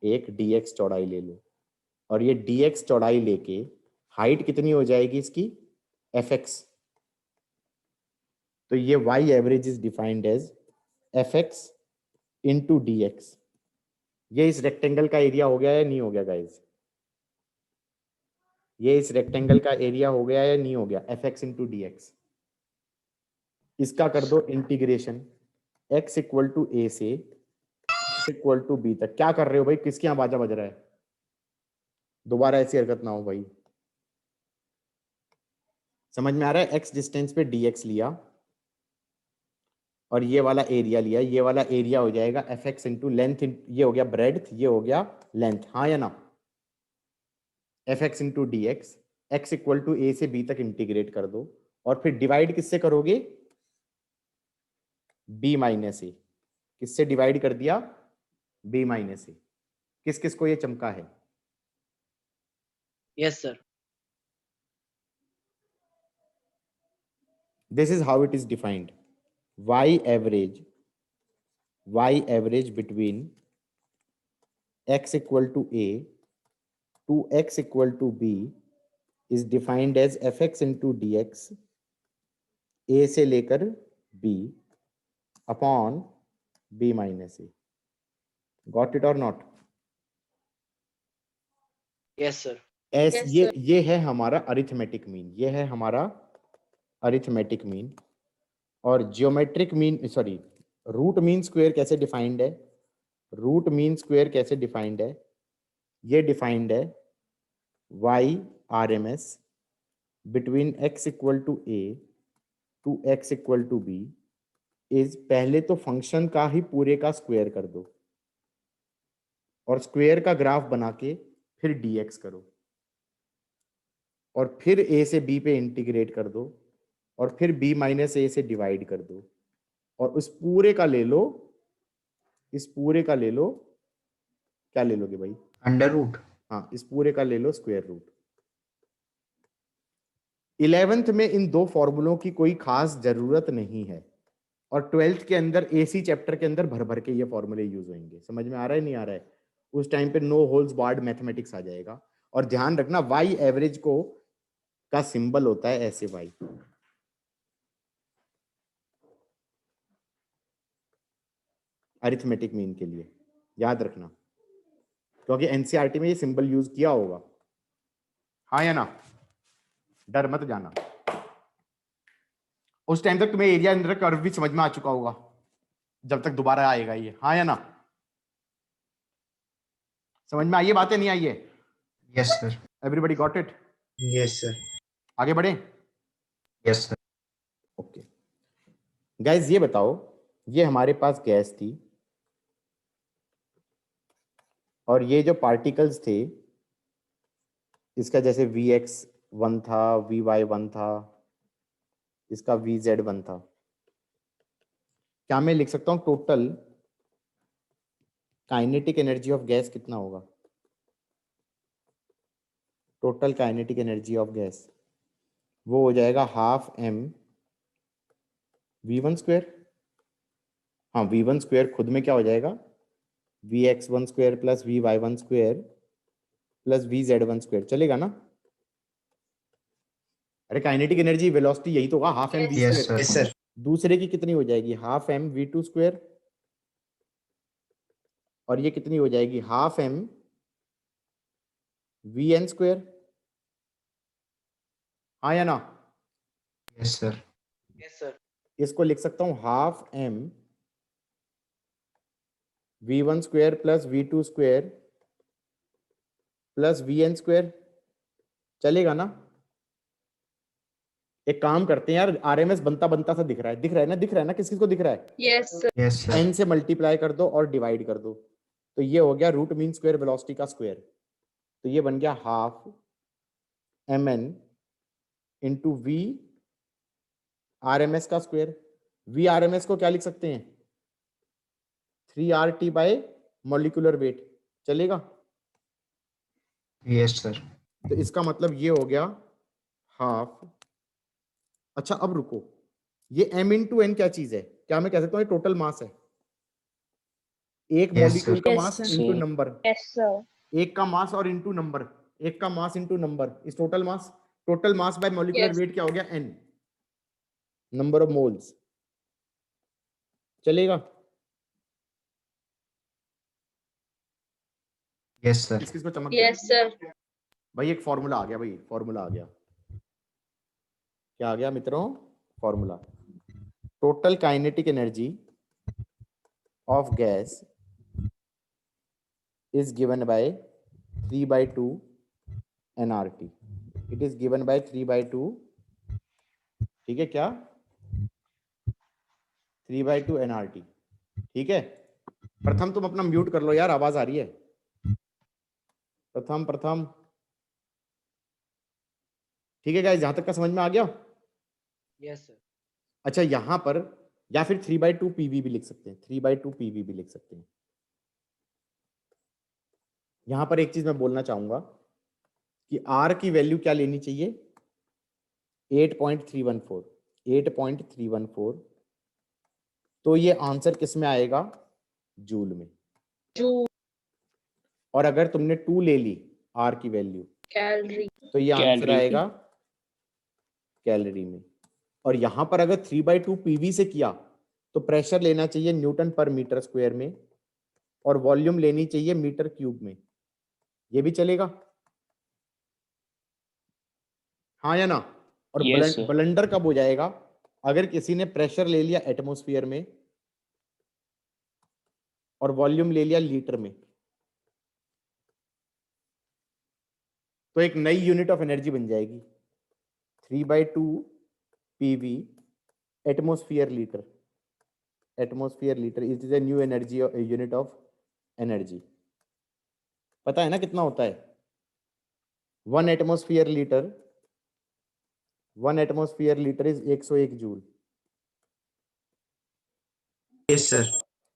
Speaker 1: एक dx चौड़ाई ले लो, और ये dx चौड़ाई लेके हाइट कितनी हो जाएगी इसकी, fx, तो ये y average is defined as fx into dx। ये इस रेक्टेंगल का एरिया हो गया या नहीं हो गया गाइज, ये इस रेक्टेंगल का एरिया हो गया या नहीं हो गया, fx इंटू dx। इसका कर दो integration x equal to a से x इक्वल टू b तक। क्या कर रहे हो भाई, किसके यहाँ बाजा बज रहा है, दोबारा ऐसी हरकत ना हो भाई, समझ में आ रहा है। x डिस्टेंस पे dx लिया और ये वाला एरिया लिया, ये वाला एरिया हो जाएगा fx इंटू लेंथ, ये हो गया ब्रेड्थ, ये हो गया लेंथ, हाँ या ना, fx into dx, x equal to a से b तक इंटीग्रेट कर दो, और फिर डिवाइड किससे करोगे, b माइनस ए, किससे डिवाइड कर दिया, b माइनस ए। किस किस को ये चमका है,
Speaker 2: Yes, sir.
Speaker 1: this is how it is defined, y average between x equal to a to x equal to b is defined as fx into dx, a से लेकर b upon b minus a। got it or not?
Speaker 2: Yes, sir.
Speaker 1: एस
Speaker 7: Yes,
Speaker 1: ये है हमारा arithmetic mean, ये है हमारा arithmetic mean. और geometric mean, sorry, root mean square कैसे डिफाइंड है, रूट मीन स्क्वायर कैसे डिफाइंड है, ये डिफाइंड है y RMS between x equal to a to x equal to b is, पहले तो फंक्शन का ही पूरे का स्क्वायर कर दो और स्क्वायर का ग्राफ बना के फिर dx करो, और फिर a से b पे इंटीग्रेट कर दो, और फिर b माइनस a से डिवाइड कर दो, और उस पूरे का ले लो, इस पूरे का ले लो, क्या ले लोगे भाई,
Speaker 3: अंडर रूट।
Speaker 1: हाँ, इस पूरे का ले लो स्क्वायर रूट। 11th में इन दो फॉर्मूलों की कोई खास जरूरत नहीं है, और 12th के अंदर एसी चैप्टर के अंदर भर भर के ये फॉर्मूले यूज होंगे। समझ में आ रहा है नहीं आ रहा है, उस टाइम पे नो होल्स बार्ड मैथमेटिक्स आ जाएगा। और ध्यान रखना y एवरेज को का सिंबल होता है ऐसे y, अरिथमेटिक मीन के लिए, याद रखना, क्योंकि एनसीईआरटी में ये सिंबल यूज किया होगा, हाँ या ना, डर मत जाना। उस टाइम तक तुम्हें एरिया अंडर कर्व भी समझ में आ चुका होगा, जब तक दोबारा आएगा ये, हाँ या ना, समझ में आई है बातें, नहीं आई है,
Speaker 3: yes sir.
Speaker 1: Everybody got it,
Speaker 3: yes sir.
Speaker 1: आगे बढ़े,
Speaker 3: यस सर।
Speaker 1: ओके गाइज, ये बताओ ये हमारे पास गैस थी और ये जो पार्टिकल्स थे इसका जैसे Vx1 था, Vy1 था, इसका Vz1 था। क्या मैं लिख सकता हूं total kinetic energy of gas कितना होगा? Total kinetic energy of gas वो हो जाएगा हाफ m v1 स्क्वायर। हाँ, v1 स्क्वायर खुद में क्या हो जाएगा? Vx1 square plus Vy1 square plus Vz1 square, चलेगा ना? अरे काइनेटिक एनर्जी वेलोसिटी यही तो होगा, half m v
Speaker 3: Yes,
Speaker 1: square.
Speaker 3: sir. Yes, sir.
Speaker 1: दूसरे की कितनी हो जाएगी? हाफ m v2 स्क्वायर, और ये कितनी हो जाएगी? Half m vn square. हाँ या ना?
Speaker 3: Yes, sir.
Speaker 2: Yes, sir.
Speaker 1: इसको लिख सकता हूं half m v1 square plus v2 square plus vn square, चलेगा ना? एक काम करते हैं यार, आरएमएस बनता बनता सा दिख रहा है, दिख रहा है ना? दिख रहा है ना? किस किस को दिख रहा है?
Speaker 7: Yes sir.
Speaker 3: Yes, sir.
Speaker 1: n से मल्टीप्लाई कर दो और डिवाइड कर दो, तो ये हो गया रूट मीन स्क्वायर वेलोसिटी का स्क्वायर, तो ये बन गया half mn into v RMS का स्क्वायर। वी आरएमएस को क्या लिख सकते हैं? 3RT बाय मॉलिक्यूलर वेट, चलेगा?
Speaker 3: Yes, sir.
Speaker 1: तो इसका मतलब ये हो गया हाफ। अच्छा अब रुको, ये m इंटू एन क्या चीज है? क्या मैं कह सकता हूँ ये टोटल मास है? एक
Speaker 3: Yes,
Speaker 1: मॉलिक्यूल
Speaker 3: sir.
Speaker 1: का
Speaker 4: Yes,
Speaker 1: mass
Speaker 4: sir.
Speaker 1: Into number,
Speaker 4: yes sir.
Speaker 1: एक का मास और इंटू नंबर, एक का मास इंटू नंबर इस total mass. Total mass by molecular
Speaker 7: Yes.
Speaker 1: Weight क्या हो गया? n, नंबर ऑफ मोल्स, चलेगा?
Speaker 3: Yes, sir.
Speaker 1: किस किस को चमक गया?
Speaker 7: Yes sir.
Speaker 1: भाई एक फॉर्मूला आ गया, भाई फॉर्मूला आ गया। क्या आ गया मित्रों? Formula. Total kinetic energy of gas is given by 3/2 nRT. It is given by 3/2, ठीक है क्या? 3/2 nRT, ठीक है? प्रथम तुम अपना म्यूट कर लो यार, आवाज आ रही है। प्रथम ठीक है गाइस, जहां तक का समझ में आ गया?
Speaker 2: Yes, sir.
Speaker 1: अच्छा यहां पर या फिर 3/2 PV भी लिख सकते हैं, 3/2 PV भी लिख सकते हैं। यहां पर एक चीज मैं बोलना चाहूंगा कि R की वैल्यू क्या लेनी चाहिए? 8.314, 8.314। तो ये आंसर किस में आएगा? जूल में।
Speaker 7: जूल।
Speaker 1: और अगर तुमने 2 ले ली R की वैल्यू,
Speaker 7: कैलोरी।
Speaker 1: तो ये आंसर
Speaker 8: कैलोरी
Speaker 1: आएगा कैलोरी में। और यहां पर अगर 3/2 PV से किया तो प्रेशर लेना चाहिए न्यूटन पर मीटर स्क्वायर में, और वॉल्यूम लेनी चाहिए मीटर क्यूब में। ये भी चलेगा? हाँ या ना? और
Speaker 8: Yes, sir.
Speaker 1: ब्लंडर कब हो जाएगा? अगर किसी ने प्रेशर ले लिया एटमॉस्फेयर में और वॉल्यूम ले लिया लीटर में, तो एक नई यूनिट ऑफ एनर्जी बन जाएगी 3/2 PV atmosphere litre. Atmosphere litre it is a new energy unit of energy. पता है ना कितना होता है? 1 atmosphere litre, 1 atmosphere litre is 101 joule.
Speaker 3: Yes, sir.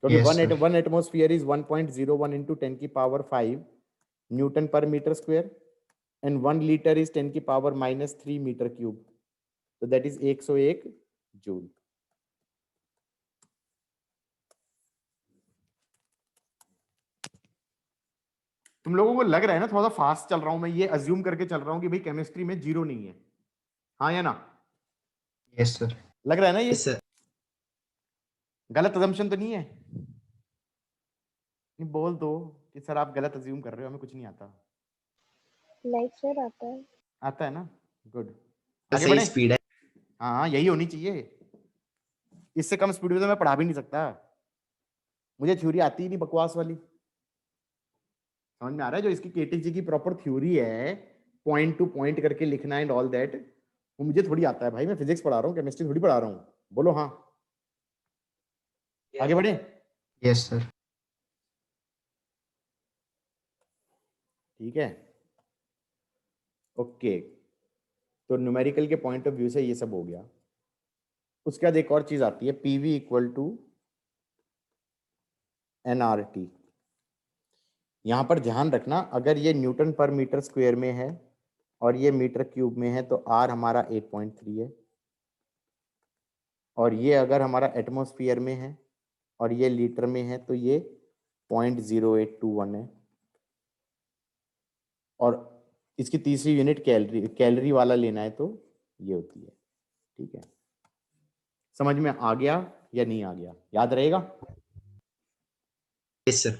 Speaker 1: क्योंकि
Speaker 3: Yes,
Speaker 1: 1
Speaker 3: sir.
Speaker 1: Atmosphere is 1.01 into 10 की पावर 5 न्यूटन पर metre square, and 1 litre is 10 की पावर -3 मीटर क्यूब, तो दैट इज 101 जूल। तुम लोगों को लग रहा है ना थोड़ा सा फास्ट चल रहा हूं मैं, ये अज्यूम करके चल रहा हूं कि भाई केमिस्ट्री में जीरो नहीं है, हाँ या ना?
Speaker 3: Yes, sir.
Speaker 1: लग रहा है ना ये?
Speaker 3: Yes, sir.
Speaker 1: गलत अजम्पशन तो नहीं है? नहीं बोल दो कि सर आप गलत अज्यूम कर रहे हो, हमें कुछ नहीं आता।
Speaker 4: लाइक सर आता है।
Speaker 1: आता है ना? गुड। आगे
Speaker 3: सही
Speaker 1: बढ़े?
Speaker 3: स्पीड है।
Speaker 1: हाँ यही होनी चाहिए, इससे कम स्पीड में तो मैं पढ़ा भी नहीं सकता। मुझे थ्योरी आती ही नहीं बकवास वाली, समझ में आ रहा है? जो इसकी केटीजी की प्रॉपर थ्योरी है, पॉइंट टू पॉइंट करके लिखना एंड ऑल दैट, वो मुझे थोड़ी आता है भाई। मैं फिजिक्स पढ़ा रहा हूँ, केमिस्ट्री थोड़ी पढ़ा रहा हूँ। बोलो हाँ। आगे बढ़े।
Speaker 3: Yes, sir.
Speaker 1: ठीक है, ओके। तो न्यूमेरिकल के पॉइंट ऑफ व्यू से ये सब हो गया। उसके बाद एक और चीज आती है, पीवी इक्वल टू एनआरटी। यहां पर ध्यान रखना, अगर ये न्यूटन पर मीटर स्क्वायर में है और ये मीटर क्यूब में है तो आर हमारा 8.3 है, और ये अगर हमारा एटमॉस्फेयर में है और ये लीटर में है तो ये 0.0821 है, और इसकी तीसरी यूनिट कैलोरी, कैलोरी वाला लेना है तो ये होती है। ठीक है, समझ में आ गया या नहीं आ गया, याद रहेगा।
Speaker 3: Yes, sir.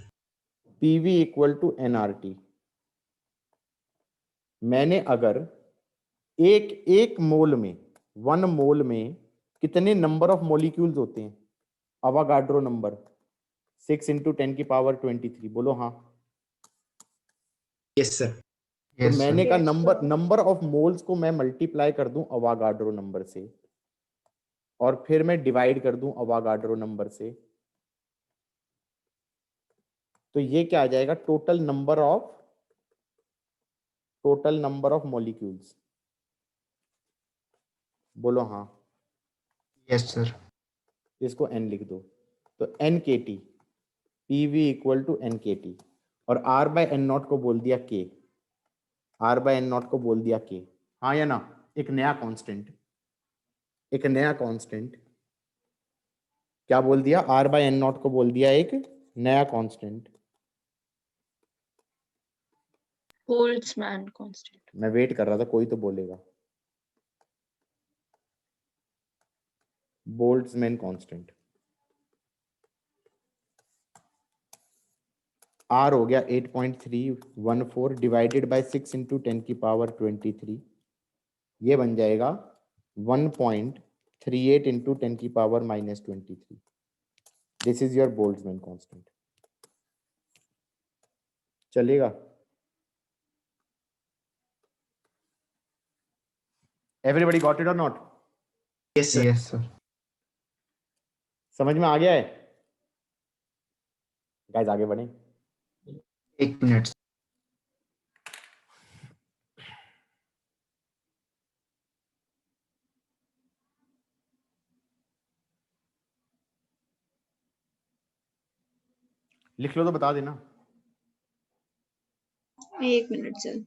Speaker 1: PV equal to NRT. मैंने अगर एक मोल में, 1 मोल में कितने नंबर ऑफ मॉलिक्यूल्स होते हैं, अवागाड्रो नंबर 6 × 10⁻23, बोलो हाँ।
Speaker 3: Yes, sir.
Speaker 1: तो
Speaker 3: Yes,
Speaker 1: मैंने
Speaker 3: sir.
Speaker 1: कहा नंबर ऑफ मोल्स को मैं मल्टीप्लाई कर दूं अवागाड्रो नंबर से, और फिर मैं डिवाइड कर दूं अवागाड्रो नंबर से, तो ये क्या आ जाएगा, टोटल नंबर ऑफ मॉलिक्यूल्स, बोलो हाँ।
Speaker 3: Yes, sir.
Speaker 1: इसको n लिख दो, तो NKT, PV equal to NKT, और R/N0 को बोल दिया K, R/N0 को बोल दिया K, हाँ या ना। एक नया कांस्टेंट, क्या बोल दिया, R/N0 को बोल दिया एक नया कांस्टेंट।
Speaker 7: Boltzmann constant.
Speaker 1: मैं वेट कर रहा था, कोई तो बोलेगा। बोल्ट्जमैन कांस्टेंट R हो गया 8.314 डिवाइडेड बाय 6 × 10⁻23, ये बन जाएगा 1.38 × 10⁻−23। This is your Boltzmann constant. चलेगा। एवरीबॉडी गॉट इट और not?
Speaker 3: Yes, sir. Yes, sir.
Speaker 1: समझ में आ गया है गाइस? आगे बढ़ें।
Speaker 3: 1 minute.
Speaker 1: लिख लो तो बता देना।
Speaker 7: 1 मिनट सर।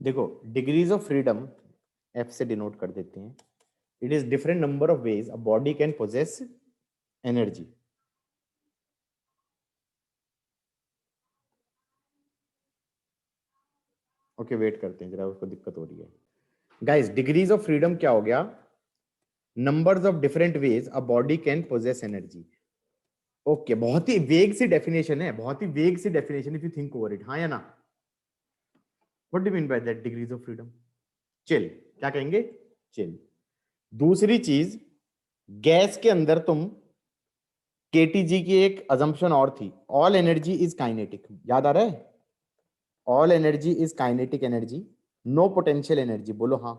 Speaker 1: देखो, डिग्रीज ऑफ फ्रीडम F से डिनोट कर देते हैं। It is different number of ways a body can possess energy. Okay, wait करते हैं जरा, उसको दिक्कत हो रही है। गाइस, डिग्रीज ऑफ फ्रीडम क्या हो गया? Numbers of different ways a body can possess energy. Okay, बहुत ही वेग सी डेफिनेशन है, बहुत ही वेग सी definition if you think over it, हाँ या ना? What do you mean by that degrees of freedom? Chill, क्या कहेंगे? चिल। दूसरी चीज, गैस के अंदर तुम केटीजी की एक अजम्पशन और थी, ऑल एनर्जी इज काइनेटिक, याद आ रहा है? All energy is kinetic energy, no potential energy, बोलो हाँ।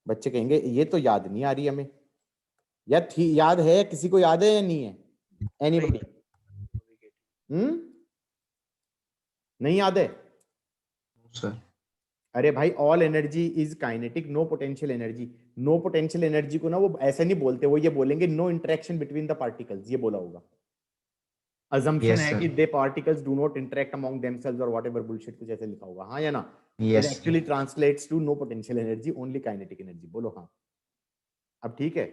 Speaker 1: बच्चे कहेंगे ये तो याद नहीं आ रही हमें, या थी, याद है? किसी को याद है या नहीं है? एनीबॉडी? नहीं याद है?
Speaker 3: Sir.
Speaker 1: अरे भाई, all energy is kinetic, no potential energy. No potential energy को ना वो ऐसे नहीं बोलते, वो ये बोलेंगे no interaction between the particles, ये बोला होगा। assumption
Speaker 3: Yes,
Speaker 1: है
Speaker 3: sir.
Speaker 1: कि they particles do not interact among themselves or whatever bullshit, कुछ ऐसे लिखा होगा, हाँ या ना?
Speaker 3: Yes.
Speaker 1: It actually translates to no potential energy, only kinetic energy, बोलो हाँ। अब ठीक है?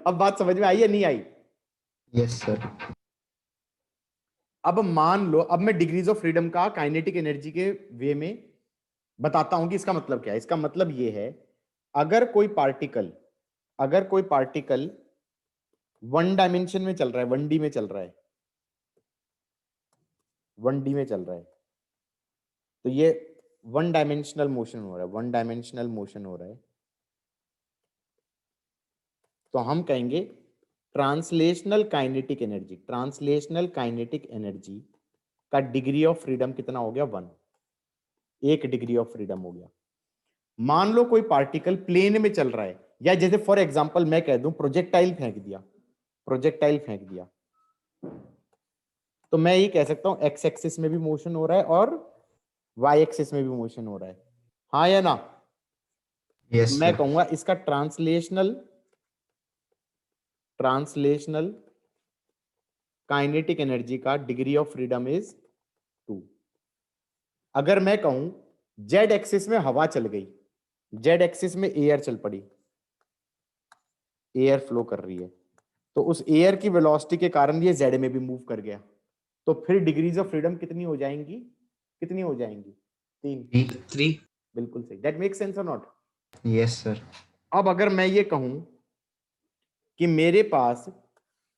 Speaker 1: अब बात समझ में आई या नहीं आई?
Speaker 3: Yes, sir.
Speaker 1: अब मान लो, अब मैं डिग्रीज ऑफ फ्रीडम का काइनेटिक एनर्जी के वे में बताता हूं कि इसका मतलब क्या है। इसका मतलब ये है, अगर कोई पार्टिकल वन डायमेंशन में चल रहा है, 1D में चल रहा है, 1D में चल रहा है, तो ये वन डायमेंशनल मोशन हो रहा है, वन डायमेंशनल मोशन हो रहा है, तो हम कहेंगे ट्रांसलेशनल काइनेटिक एनर्जी का डिग्री ऑफ फ्रीडम कितना हो गया? 1। 1 डिग्री ऑफ फ्रीडम हो गया। मान लो कोई पार्टिकल प्लेन में चल रहा है, या जैसे फॉर एग्जांपल मैं कह दूं प्रोजेक्टाइल फेंक दिया, तो मैं ये कह सकता हूं एक्स एक्सिस में भी मोशन हो रहा है और वाई एक्सिस में भी मोशन हो रहा है, हाँ या ना?
Speaker 3: Yes,
Speaker 1: मैं
Speaker 3: sir.
Speaker 1: कहूंगा इसका ट्रांसलेशनल काइनेटिक एनर्जी का डिग्री ऑफ फ्रीडम इज 2। अगर मैं कहूं जेड एक्सिस में हवा चल गई, जेड एक्सिस में एयर चल पड़ी, एयर फ्लो कर रही है, तो उस एयर की वेलोसिटी के कारण ये जेड में भी मूव कर गया, तो फिर डिग्रीज ऑफ फ्रीडम कितनी हो जाएंगी? 3।
Speaker 3: 3.
Speaker 1: बिल्कुल सही। दैट मेक सेंस और नॉट?
Speaker 3: Yes, sir.
Speaker 1: अब अगर मैं ये कहूं कि मेरे पास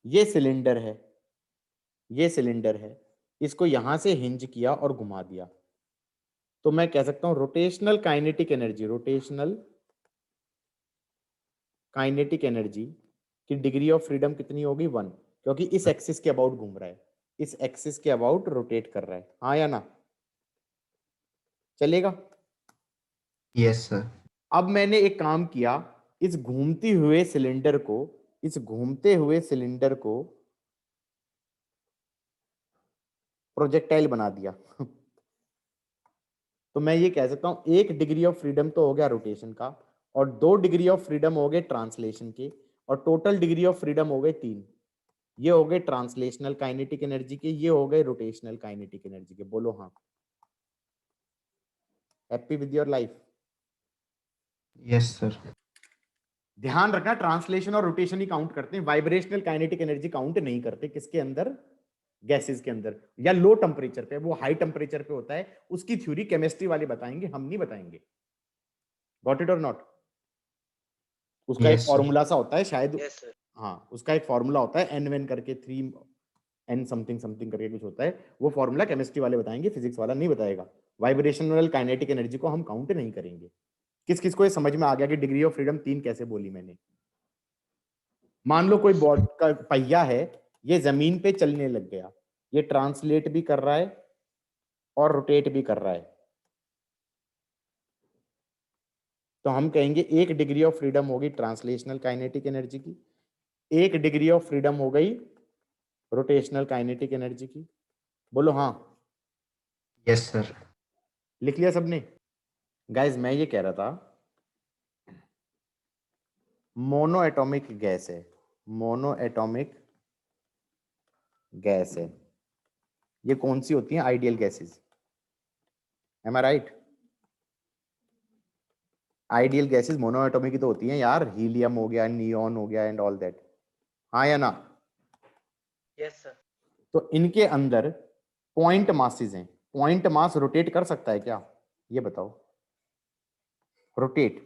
Speaker 1: ये सिलेंडर है, इसको यहां से हिंज किया और घुमा दिया, तो मैं कह सकता हूं रोटेशनल काइनेटिक एनर्जी की डिग्री ऑफ फ्रीडम कितनी होगी? 1, क्योंकि इस एक्सिस के अबाउट घूम रहा है, इस एक्सिस के अबाउट रोटेट कर रहा है, हाँ या ना? चलेगा?
Speaker 3: Yes, sir.
Speaker 1: अब मैंने एक काम किया, इस घूमते हुए सिलेंडर को प्रोजेक्टाइल बना दिया तो मैं ये कह सकता हूं 1 डिग्री ऑफ फ्रीडम तो हो गया रोटेशन का, और 2 डिग्री ऑफ फ्रीडम हो गए ट्रांसलेशन के, और टोटल डिग्री ऑफ फ्रीडम हो गए 3। ये हो गए ट्रांसलेशनल काइनेटिक एनर्जी के, ये हो गए रोटेशनल काइनेटिक एनर्जी के। बोलो हाँ। Happy with your life?
Speaker 3: Yes, sir.
Speaker 1: ध्यान रखना, ट्रांसलेशन और रोटेशन ही काउंट करते हैं, वाइब्रेशनल काइनेटिक एनर्जी काउंट नहीं करते। किसके अंदर? गैसेस के अंदर, या लो टेम्परेचर पे। वो हाई टेम्परेचर पे होता है, उसकी थ्योरी केमिस्ट्री वाले बताएंगे, हम नहीं बताएंगे। गॉट इट और नॉट? उसका एक
Speaker 3: Yes, sir.
Speaker 1: फॉर्मूला सा होता है शायद,
Speaker 2: Yes, sir.
Speaker 1: हाँ उसका एक फॉर्मूला होता है n करके 3n समथिंग समथिंग करके कुछ होता है, वो फॉर्मूला केमिस्ट्री वाले बताएंगे, फिजिक्स वाला नहीं बताएगा। वाइब्रेशनल काइनेटिक एनर्जी को हम काउंट नहीं करेंगे। किस किस को ये समझ में आ गया कि डिग्री ऑफ फ्रीडम 3 कैसे बोली मैंने? मान लो कोई बॉड का पहिया है, ये जमीन पे चलने लग गया, ये ट्रांसलेट भी कर रहा है और रोटेट भी कर रहा है, तो हम कहेंगे 1 डिग्री ऑफ फ्रीडम होगी ट्रांसलेशनल काइनेटिक एनर्जी की, 1 डिग्री ऑफ फ्रीडम हो गई रोटेशनल काइनेटिक एनर्जी की। बोलो हाँ।
Speaker 3: Yes, sir.
Speaker 1: लिख लिया सबने? गाइस मैं ये कह रहा था, मोनो एटॉमिक गैस है, ये कौन सी होती है? Ideal gases. Am I right? Ideal gases monoatomic ही तो होती हैं यार, हीलियम हो गया, नियॉन हो गया एंड ऑल दैट, हाँ या ना?
Speaker 2: Yes, sir.
Speaker 1: तो इनके अंदर पॉइंट मासेस हैं। पॉइंट मास रोटेट कर सकता है क्या? ये बताओ। रोटेट,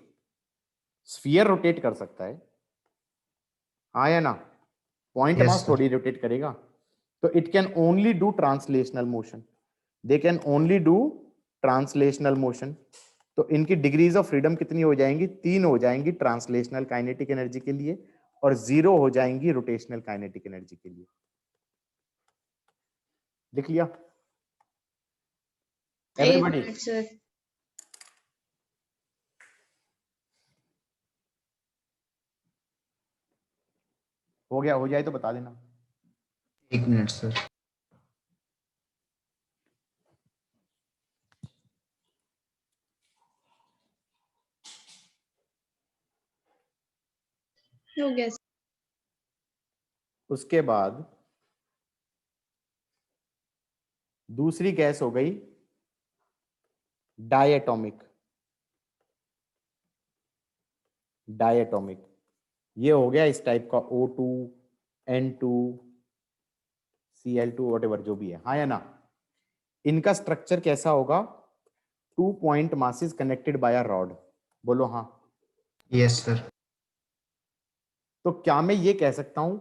Speaker 1: स्फीयर रोटेट कर सकता है, हाँ या ना? Point
Speaker 3: Yes,
Speaker 1: mass
Speaker 3: sir.
Speaker 1: थोड़ी रोटेट करेगा। तो it can only do translational motion, they can only do translational motion. तो इनकी डिग्रीज ऑफ फ्रीडम कितनी हो जाएंगी? 3 हो जाएंगी ट्रांसलेशनल काइनेटिक एनर्जी के लिए, और 0 हो जाएंगी रोटेशनल काइनेटिक एनर्जी के लिए। लिख लिया
Speaker 7: एक
Speaker 1: एवरीबॉडी?
Speaker 7: Minute sir.
Speaker 1: हो गया? हो जाए तो बता देना।
Speaker 3: 1 minute, sir.
Speaker 7: हो गया सर।
Speaker 1: उसके बाद दूसरी गैस हो गई डायटोमिक। ये हो गया इस टाइप का O2 N2 Cl2 वॉटेवर जो भी है, हाँ या ना। इनका स्ट्रक्चर कैसा होगा? 2 point masses connected by a rod, बोलो हाँ।
Speaker 3: Yes, sir.
Speaker 1: तो क्या मैं ये कह सकता हूं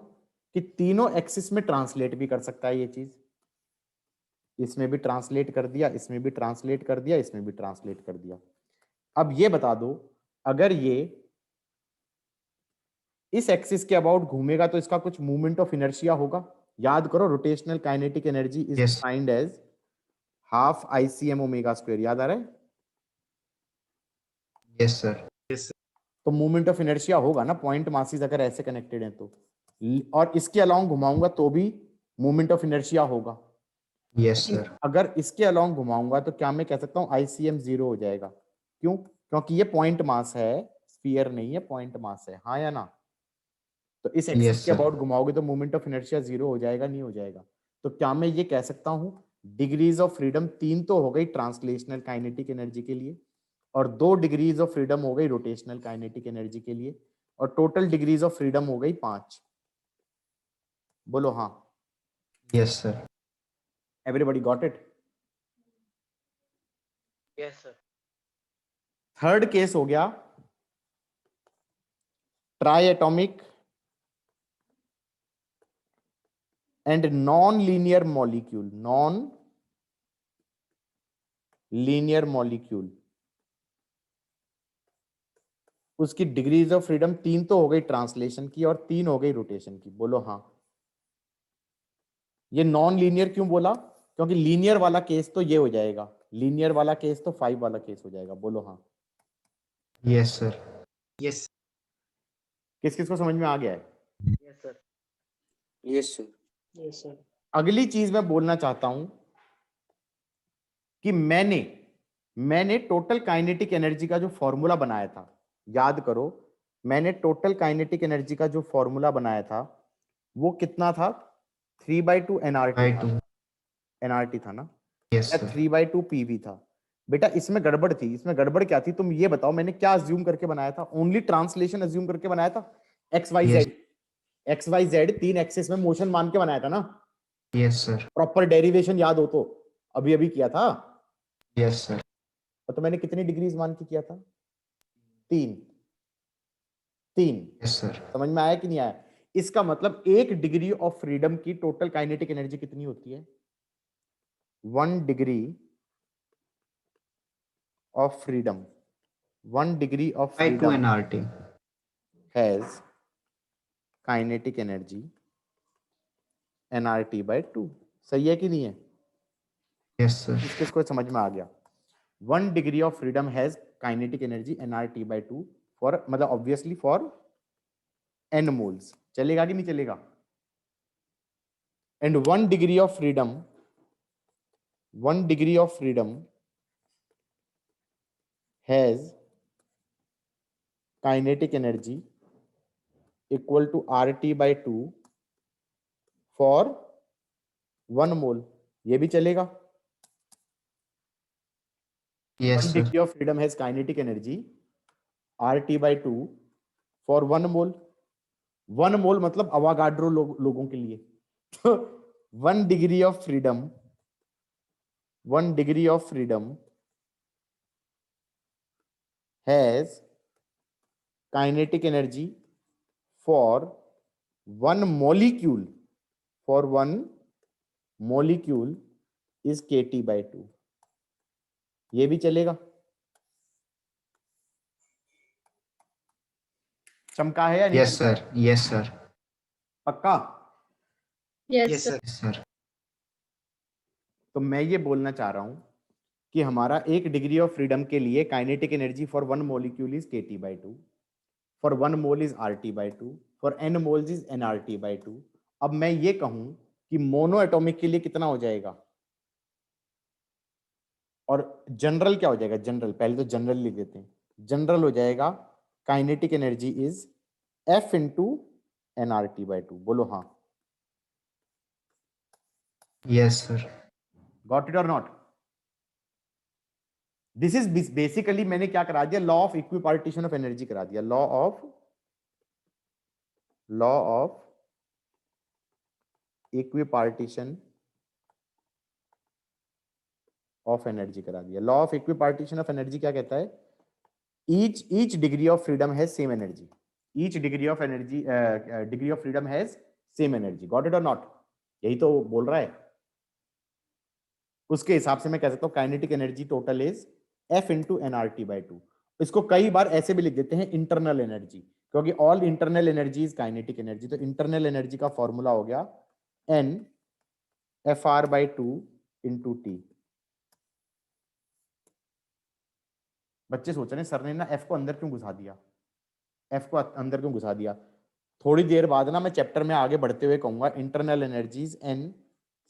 Speaker 1: कि तीनों एक्सिस में ट्रांसलेट भी कर सकता है ये चीज? इसमें भी ट्रांसलेट कर दिया, इसमें भी ट्रांसलेट कर दिया, इसमें भी ट्रांसलेट कर दिया। अब ये बता दो, अगर ये इस एक्सिस के अबाउट घूमेगा तो इसका कुछ मूवमेंट ऑफ इनर्शिया होगा। याद करो, rotational kinetic energy is
Speaker 3: Yes.
Speaker 1: Defined as half ICM omega square. याद आ रहा है?
Speaker 3: Yes, sir.
Speaker 1: तो मूवमेंट ऑफ इनर्शिया होगा ना, पॉइंट मासेस अगर ऐसे कनेक्टेड हैं तो। और इसके अलोंग घुमाऊंगा तो भी मूवमेंट ऑफ इनर्शिया होगा।
Speaker 3: Yes, sir.
Speaker 1: अगर इसके अलोंग घुमाऊंगा तो क्या मैं कह सकता हूं ICM 0 हो जाएगा? क्यों? क्योंकि ये पॉइंट मास है, स्फीयर नहीं है, पॉइंट मास है, हाँ या ना। तो इस एक्सिस
Speaker 3: Yes,
Speaker 1: के
Speaker 3: sir.
Speaker 1: अबाउट घुमाओगे तो मूवमेंट ऑफ इनर्शिया 0 हो जाएगा, नहीं हो जाएगा? तो क्या मैं ये कह सकता हूं डिग्रीज ऑफ फ्रीडम 3 तो हो गई ट्रांसलेशनल काइनेटिक एनर्जी के लिए, और 2 डिग्रीज ऑफ फ्रीडम हो गई रोटेशनल काइनेटिक एनर्जी के लिए, और टोटल डिग्रीज ऑफ फ्रीडम हो गई 5। बोलो हाँ।
Speaker 3: Yes, sir.
Speaker 1: Everybody got it?
Speaker 2: Yes, sir.
Speaker 1: Third case हो गया try atomic and non linear molecule. Non linear molecule, उसकी डिग्रीज ऑफ फ्रीडम 3 तो हो गई ट्रांसलेशन की और 3 हो गई रोटेशन की। बोलो हाँ। ये नॉन लीनियर क्यों बोला? क्योंकि लीनियर वाला केस तो ये हो जाएगा, लीनियर वाला केस तो 5 वाला केस हो जाएगा। बोलो हाँ।
Speaker 3: Yes, sir.
Speaker 6: Yes.
Speaker 1: किस किस को समझ में आ गया है?
Speaker 2: Yes, sir.
Speaker 3: Yes, sir.
Speaker 6: Yes, sir.
Speaker 1: अगली चीज मैं बोलना चाहता हूं कि मैंने टोटल काइनेटिक एनर्जी का जो फॉर्मूला बनाया था, याद करो, मैंने टोटल काइनेटिक एनर्जी का जो फॉर्मूला बनाया था वो कितना था? 3/2
Speaker 3: By
Speaker 1: NRT था।
Speaker 3: 2.
Speaker 1: NRT था ना,
Speaker 3: Yes,
Speaker 1: या
Speaker 3: sir.
Speaker 1: 3/2 PV था? बेटा इसमें गड़बड़ थी। इसमें गड़बड़ क्या थी तुम ये बताओ? मैंने क्या अज्यूम करके बनाया था? ओनली ट्रांसलेशन अज्यूम करके बनाया था।
Speaker 3: Yes.
Speaker 1: XYZ 3 एक्सिस में मोशन मान के बनाया था ना।
Speaker 3: Yes, sir.
Speaker 1: प्रॉपर डेरिवेशन याद हो तो अभी अभी किया था।
Speaker 3: Yes, sir.
Speaker 1: तो मैंने कितनी डिग्रीज मान के किया था? 3।
Speaker 3: Yes, sir.
Speaker 1: समझ में आया कि नहीं आया? इसका मतलब 1 डिग्री ऑफ फ्रीडम की टोटल काइनेटिक एनर्जी कितनी होती है? 1 degree of freedom, 1 degree of
Speaker 3: By 2
Speaker 1: freedom
Speaker 3: NRT.
Speaker 1: Has kinetic energy NRT/2। सही है कि नहीं है?
Speaker 3: Yes, sir.
Speaker 1: किसको समझ में आ गया? 1 degree of freedom has kinetic energy NRT/2 for, मतलब ऑब्वियसली फॉर n मोल्स। चलेगा कि नहीं चलेगा? And 1 degree of freedom, 1 degree of freedom has kinetic energy equal to RT/2 for 1 mole. ये भी चलेगा?
Speaker 3: Yes,
Speaker 1: 1
Speaker 3: sir.
Speaker 1: Degree of freedom has kinetic energy RT/2 for 1 mole. 1 mole मतलब Avogadro लोगों के लिए। 1 degree of freedom, 1 degree of freedom has kinetic energy for 1 molecule, for 1 molecule is kT/2। ये भी चलेगा? चमका है या नहीं?
Speaker 3: Yes, sir. Yes, sir.
Speaker 1: पक्का?
Speaker 7: Yes,
Speaker 6: Yes,
Speaker 7: sir.
Speaker 6: sir.
Speaker 3: Yes, sir.
Speaker 1: तो मैं ये बोलना चाह रहा हूं कि हमारा 1 डिग्री ऑफ फ्रीडम के लिए kinetic energy for 1 molecule is kT/2, for 1 mole is RT/2, for n moles is NRT/2। अब मैं ये कहूं कि मोनो एटॉमिक के लिए कितना हो जाएगा? और जनरल क्या हो जाएगा? जनरल, पहले तो जनरल लिख देते हैं। जनरल हो जाएगा kinetic energy is F into NRT/2। बोलो हाँ।
Speaker 3: Yes, sir.
Speaker 1: गॉट इट और नॉट? दिस इज बेसिकली मैंने क्या करा दिया? Law of equipartition of energy करा दिया। Law of law of equipartition of energy करा दिया। Law of equipartition of energy क्या कहता है? each degree of freedom has same energy. Each degree of energy degree of freedom has same energy. Got it or not? यही तो बोल रहा है। उसके हिसाब से मैं कह सकता हूँ kinetic energy total is F into nRT by 2। इसको कई बार ऐसे भी लिख देते हैं इंटरनल एनर्जी, क्योंकि all internal energy is kinetic energy. तो इंटरनल एनर्जी का फॉर्मूला हो गया N FR by 2 into T। बच्चे सोच रहे हैं सर ने ना F को अंदर क्यों घुसा दिया, F को अंदर क्यों घुसा दिया। थोड़ी देर बाद ना मैं चैप्टर में आगे बढ़ते हुए कहूंगा इंटरनल एनर्जीज N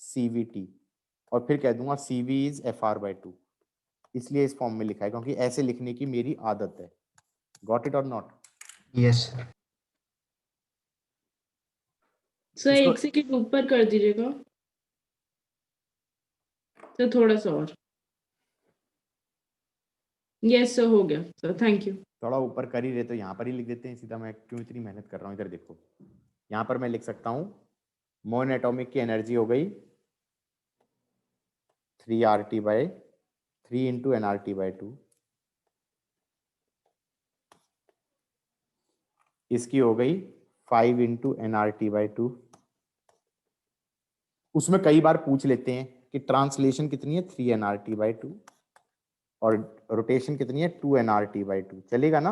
Speaker 1: CVT और फिर कह दूंगा CV इज FR बाई 2। इसलिए इस फॉर्म में लिखा है क्योंकि ऐसे लिखने की मेरी आदत है। गॉट इट और नॉट?
Speaker 3: Yes sir.
Speaker 8: सर
Speaker 1: इसको-
Speaker 8: एक सेकंड ऊपर कर दीजिएगा सर, थोड़ा सा और। यस सर, हो गया सर, थैंक यू।
Speaker 1: थोड़ा ऊपर कर ही रहे तो यहाँ पर ही लिख देते हैं सीधा। मैं क्यों इतनी मेहनत कर रहा हूँ? इधर देखो, यहाँ पर मैं लिख सकता हूँ मोन एटॉमिक की एनर्जी हो गई 3RT by 3 into nRT by 2। इसकी हो गई 5 इंटू nRT बाई 2। उसमें कई बार पूछ लेते हैं कि ट्रांसलेशन कितनी है 3 nRT बाई 2 और रोटेशन कितनी है 2 nRT बाई 2। चलेगा ना?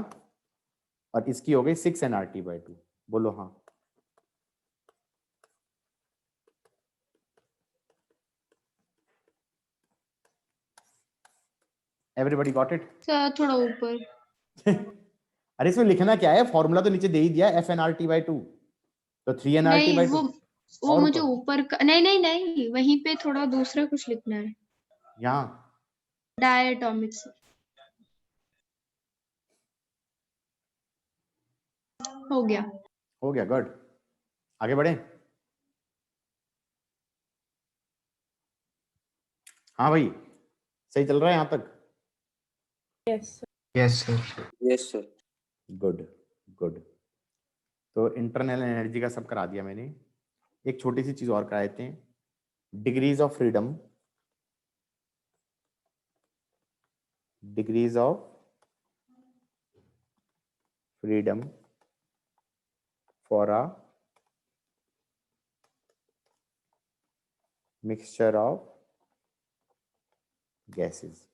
Speaker 1: और इसकी हो गई 6 nRT बाई 2। बोलो हाँ। Everybody got it?
Speaker 7: सर थोड़ा ऊपर।
Speaker 1: अरे इसमें लिखना क्या है? फॉर्मूला तो नीचे दे ही दिया F nRT बाई 2, तो 3 nRT
Speaker 7: नहीं
Speaker 1: बाई 2।
Speaker 7: वो
Speaker 1: और
Speaker 7: मुझे ऊपर नहीं नहीं नहीं, वहीं पे थोड़ा दूसरा कुछ लिखना है।
Speaker 1: यहाँ
Speaker 7: डायटोमिक्स हो गया।
Speaker 1: हो गया। गुड, आगे बढ़े। हाँ भाई, सही चल रहा है यहाँ तक?
Speaker 4: Yes
Speaker 3: yes sir.
Speaker 9: Yes sir.
Speaker 1: Good good. तो इंटरनल एनर्जी का सब करा दिया मैंने। एक छोटी सी चीज और करा देते हैं, degrees of freedom. Degrees of freedom for a mixture of gases.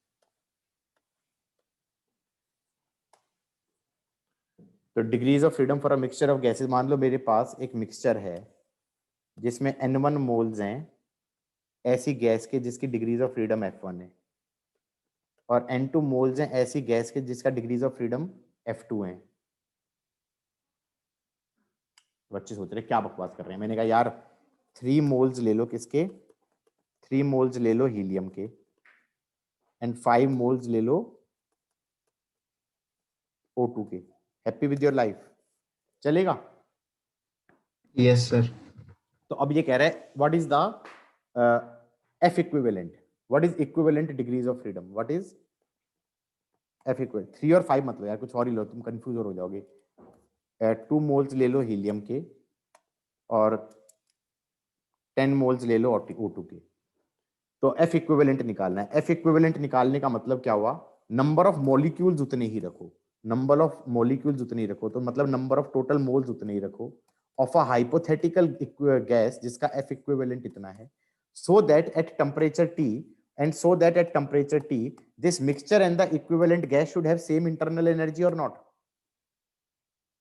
Speaker 1: तो degrees of freedom for a mixture of gases, मान लो मेरे पास एक मिक्सचर है जिसमें N1 मोल्स हैं ऐसी गैस के जिसकी डिग्रीज ऑफ फ्रीडम F1 है, और N2 मोल्स हैं ऐसी गैस के जिसका डिग्रीज ऑफ फ्रीडम F2 है। बच्चे सोच रहे क्या बकवास कर रहे हैं। मैंने कहा यार 3 मोल्स ले लो किसके, 3 मोल्स ले लो हीलियम के एंड 5 मोल्स ले लो O2 के। Happy with your life? चलेगा?
Speaker 3: Yes sir.
Speaker 1: तो अब ये कह रहा है what is the F equivalent, what is equivalent degrees of freedom, what is F equivalent. 3 और 5 मतलब यार कुछ और ही लो, तुम कंफ्यूज हो जाओगे। 2 मोल्स ले लो हीलियम के और 10 मोल्स ले लो O2 के। तो F इक्विवेलेंट निकालना है। F इक्विवेलेंट निकालने का मतलब क्या हुआ? नंबर ऑफ मॉलिक्यूल्स उतने ही रखो, नंबर ऑफ मॉलिक्यूल्स उतने ही रखो, तो मतलब नंबर ऑफ टोटल मोल्स उतने ही रखो ऑफ अ हाइपोथेटिकल गैस जिसका F इक्विवेलेंट इतना है, so that at temperature T and so that at temperature T this mixture and the equivalent gas should have same internal energy or not?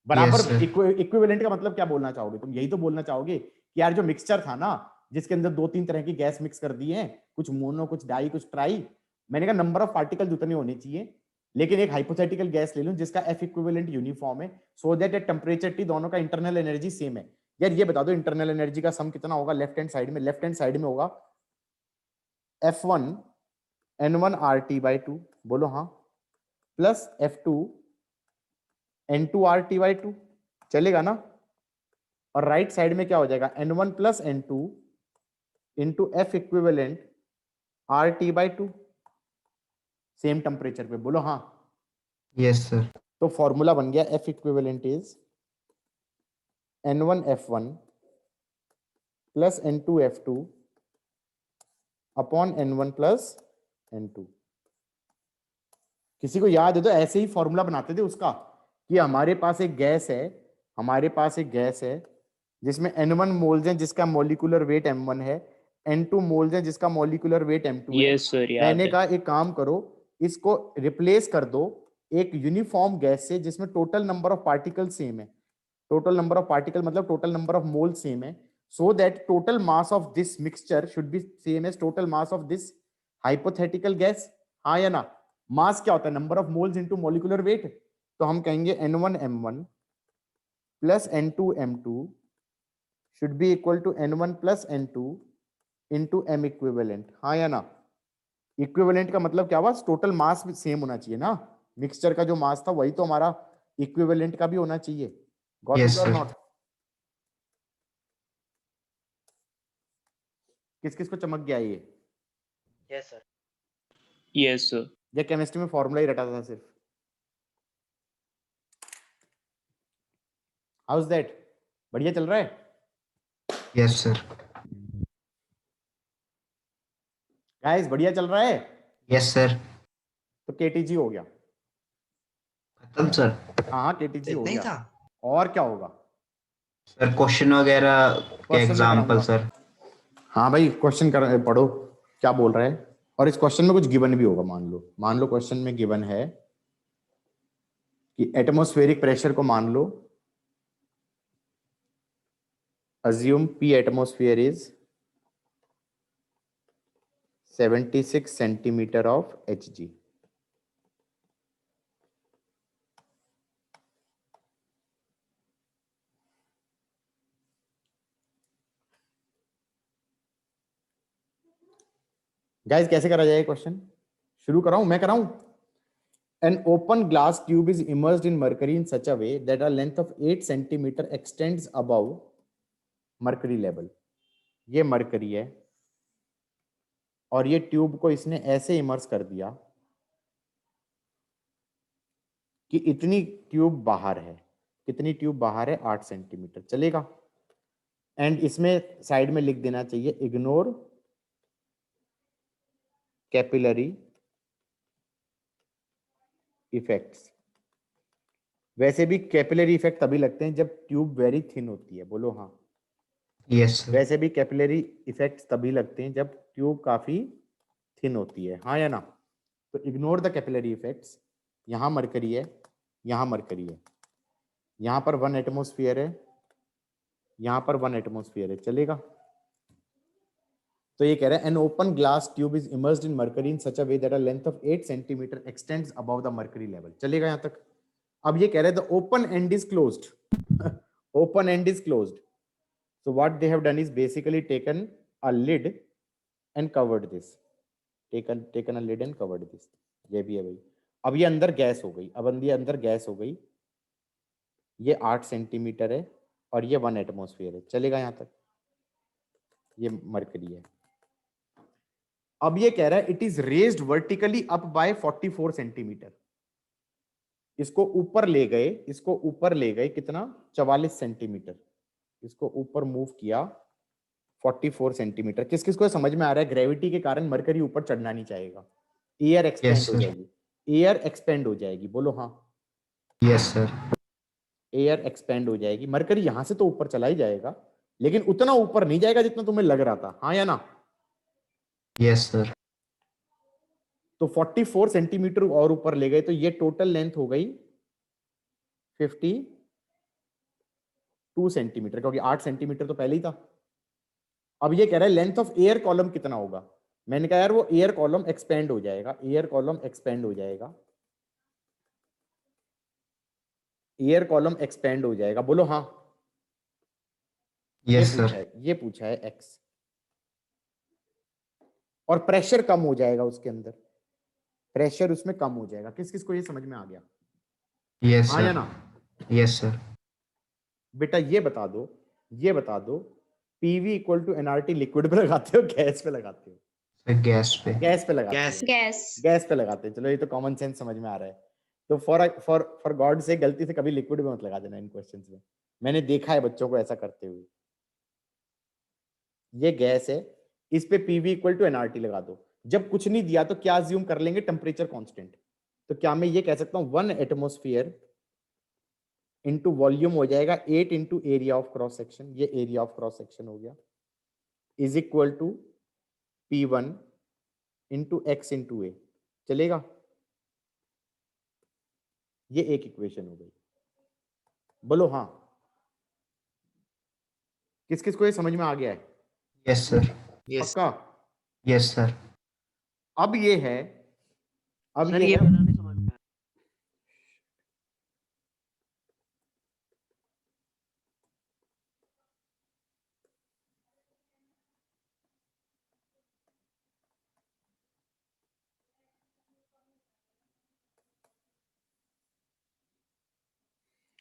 Speaker 1: बराबर। Equivalent का मतलब क्या बोलना चाहोगे तुम? यही तो बोलना चाहोगे कि यार जो मिक्सचर था ना जिसके अंदर 2-3 तरह की गैस मिक्स कर दी है, कुछ मोनो कुछ डाई कुछ ट्राई, मैंने कहा नंबर ऑफ पार्टिकल्स उतने होने चाहिए, लेकिन एक हाइपोथेटिकल गैस ले लूं जिसका F इक्विवेलेंट यूनिफॉर्म है, so that at temperature T दोनों का इंटरनल एनर्जी सेम है। यार ये बता दो इंटरनल एनर्जी का सम कितना होगा लेफ्ट हैंड साइड में? लेफ्ट हैंड साइड में होगा F1 N1 RT बाई 2, बोलो हाँ, plus F2 N2 RT by 2। चलेगा ना? और राइट साइड में क्या हो जाएगा? N1 plus N2 into F equivalent RT by 2, same temperature पे। बोलो हाँ।
Speaker 3: Yes sir.
Speaker 1: तो फॉर्मूला बन गया F equivalent is N1F1 plus N2F2 upon N1 plus N2। किसी को याद है तो ऐसे ही फॉर्मूला बनाते थे उसका कि हमारे पास एक गैस है, हमारे पास एक गैस है जिसमें N1 मोल्स हैं जिसका मॉलिक्यूलर वेट M1 है, N2 मोल्स हैं जिसका मॉलिक्यूलर वेट M2 है।
Speaker 9: यस सर, याद
Speaker 1: मैंने
Speaker 9: है।
Speaker 1: कहा एक काम करो, इसको रिप्लेस कर दो एक यूनिफॉर्म गैस से जिसमें total number of particle same है। टोटल नंबर ऑफ पार्टिकल मतलब total number of mole same है, so that total mass of this mixture should be same as total mass of this hypothetical gas। हाँ या ना? मास क्या होता है? Number of moles into molecular weight. तो हम कहेंगे N1M1 plus N2M2 should be equal to N1 plus N2 into M equivalent. हाँ या ना? इक्विवेलेंट का मतलब क्या हुआ? टोटल मास सेम होना चाहिए ना, मिक्सचर का जो मास था वही तो हमारा इक्विवेलेंट का भी होना चाहिए। गॉट
Speaker 3: Yes,
Speaker 1: इट और
Speaker 3: sir.
Speaker 1: नॉट? किस किस को चमक गया ये?
Speaker 2: Yes, sir.
Speaker 9: Yes sir.
Speaker 1: या केमिस्ट्री में फॉर्मूला ही रटा था सिर्फ? How is that? बढ़िया चल रहा है?
Speaker 3: Yes, sir.
Speaker 1: गाइस बढ़िया चल रहा है?
Speaker 3: Yes, sir.
Speaker 1: तो केटीजी हो गया।
Speaker 3: खत्म सर।
Speaker 1: हाँ केटीजी हो
Speaker 2: इतना ही
Speaker 1: गया।
Speaker 2: था?
Speaker 1: और क्या होगा?
Speaker 3: सर क्वेश्चन वगैरह के
Speaker 1: Question
Speaker 3: एग्जांपल
Speaker 1: कराऊंगा।
Speaker 3: सर।
Speaker 1: हाँ भाई क्वेश्चन कर पढ़ो क्या बोल रहा है, और इस क्वेश्चन में कुछ गिवन भी होगा। मान लो क्वेश्चन में गिवन है कि एटमॉस्फेरिक प्रेशर को मान लो, assume P atmosphere is 76 centimeter of Hg। Guys कैसे करा जाए क्वेश्चन? शुरू कराऊं? मैं कराऊं? An open glass tube is immersed in mercury in such a way that a length of 8 centimeter extends above mercury level। ये mercury है और ये tube को इसने ऐसे इमर्स कर दिया कि इतनी ट्यूब बाहर है। कितनी ट्यूब बाहर है? 8 सेंटीमीटर। चलेगा? एंड इसमें साइड में लिख देना चाहिए इग्नोर कैपिलरी इफेक्ट्स। वैसे भी कैपिलरी इफेक्ट तभी लगते हैं जब ट्यूब वेरी थिन होती है। बोलो हाँ।
Speaker 3: Yes sir.
Speaker 1: वैसे भी कैपिलरी इफेक्ट्स तभी लगते हैं जब ट्यूब काफी थिन होती है। हाँ या ना? तो इग्नोर द कैपिलरी इफेक्ट्स। यहां मरकरी है, यहां मरकरी है, यहां पर 1 एटमॉस्फेयर है, यहां पर 1 एटमॉस्फेयर है। चलेगा? तो ये कह रहा है an open glass tube is immersed in mercury in such a way that a length of 8 centimetre x tends above the mercury level. चलेगा यहां तक? अब ये कह रहे हैं the open and is closed. Open and is closed, so what they have done is basically taken a lid and covered this, taken a lid and covered this। ये भी है भाई। अब ये अंदर गैस हो गई, अब ये अंदर गैस हो गई। ये 8 सेंटीमीटर है और ये 1 एटमॉस्फेयर है। चलेगा यहां तक? ये मरकरी है। अब ये कह रहा है it is raised vertically up by 44 centimetre. इसको ऊपर ले गए, इसको ऊपर ले गए कितना? 44 सेंटीमीटर। इसको ऊपर मूव किया 44 सेंटीमीटर। किस किस को समझ में आ रहा है? ग्रेविटी के कारण मरकरी ऊपर चढ़ना नहीं चाहेगा, एयर एक्सपेंड
Speaker 3: Yes,
Speaker 1: हो
Speaker 3: sir.
Speaker 1: जाएगी। एयर एक्सपेंड हो जाएगी। बोलो हाँ।
Speaker 3: Yes sir.
Speaker 1: एयर एक्सपेंड हो जाएगी। मरकरी यहां से तो ऊपर चला ही जाएगा, लेकिन उतना ऊपर नहीं जाएगा जितना तुम्हें लग रहा था। हाँ या ना?
Speaker 3: Yes sir.
Speaker 1: तो 44 सेंटीमीटर और ऊपर ले गए तो ये टोटल लेंथ हो गई 52 सेंटीमीटर, क्योंकि 8 सेंटीमीटर तो पहले ही था। अब ये कह रहा है लेंथ ऑफ एयर कॉलम कितना होगा? मैंने कहा यार वो एयर कॉलम एक्सपेंड हो जाएगा, एयर कॉलम एक्सपेंड हो जाएगा, एयर कॉलम एक्सपेंड हो जाएगा। बोलो हाँ।
Speaker 3: Yes sir.
Speaker 1: ये पूछा है एक्स। और प्रेशर कम हो जाएगा उसके अंदर, प्रेशर उसमें कम हो जाएगा। किस किस को ये समझ में आ गया?
Speaker 3: यस
Speaker 1: हाँ या
Speaker 3: सर।
Speaker 1: ना?
Speaker 3: Yes sir.
Speaker 1: बेटा ये बता दो, ये बता दो, PV equal to NRT liquid पे लगाते हो गैस पे लगाते हो?
Speaker 3: सर गैस पे।
Speaker 1: गैस पे लगाते
Speaker 2: गैस।
Speaker 1: हो।
Speaker 7: गैस।
Speaker 1: गैस पे लगाते हैं। चलो ये तो कॉमन सेंस समझ में आ रहा है। तो फॉर गॉड से गलती से कभी लिक्विड में मत लगा देना इन क्वेश्चंस में। मैंने देखा है बच्चों को ऐसा करते हुए। ये गैस है, इस पे पीवी इक्वल टू एनआरटी लगा दो। जब कुछ नहीं दिया तो क्या अज्यूम कर लेंगे, टेम्परेचर कांस्टेंट। तो क्या मैं ये कह सकता हूं 1 एटमॉस्फेयर इंटू वॉल्यूम हो जाएगा 8 into area of cross section, ये एरिया ऑफ क्रॉस सेक्शन हो गया, is equal to P1 into X into A. चलेगा? ये एक इक्वेशन हो गई। बोलो हाँ, किस किस को ये समझ में आ गया है?
Speaker 3: Yes sir.
Speaker 1: पक्का?
Speaker 3: Yes sir.
Speaker 1: अब ये है, अब
Speaker 2: सर
Speaker 1: ये
Speaker 2: ये
Speaker 1: है,
Speaker 2: वाला नहीं समझ में आया।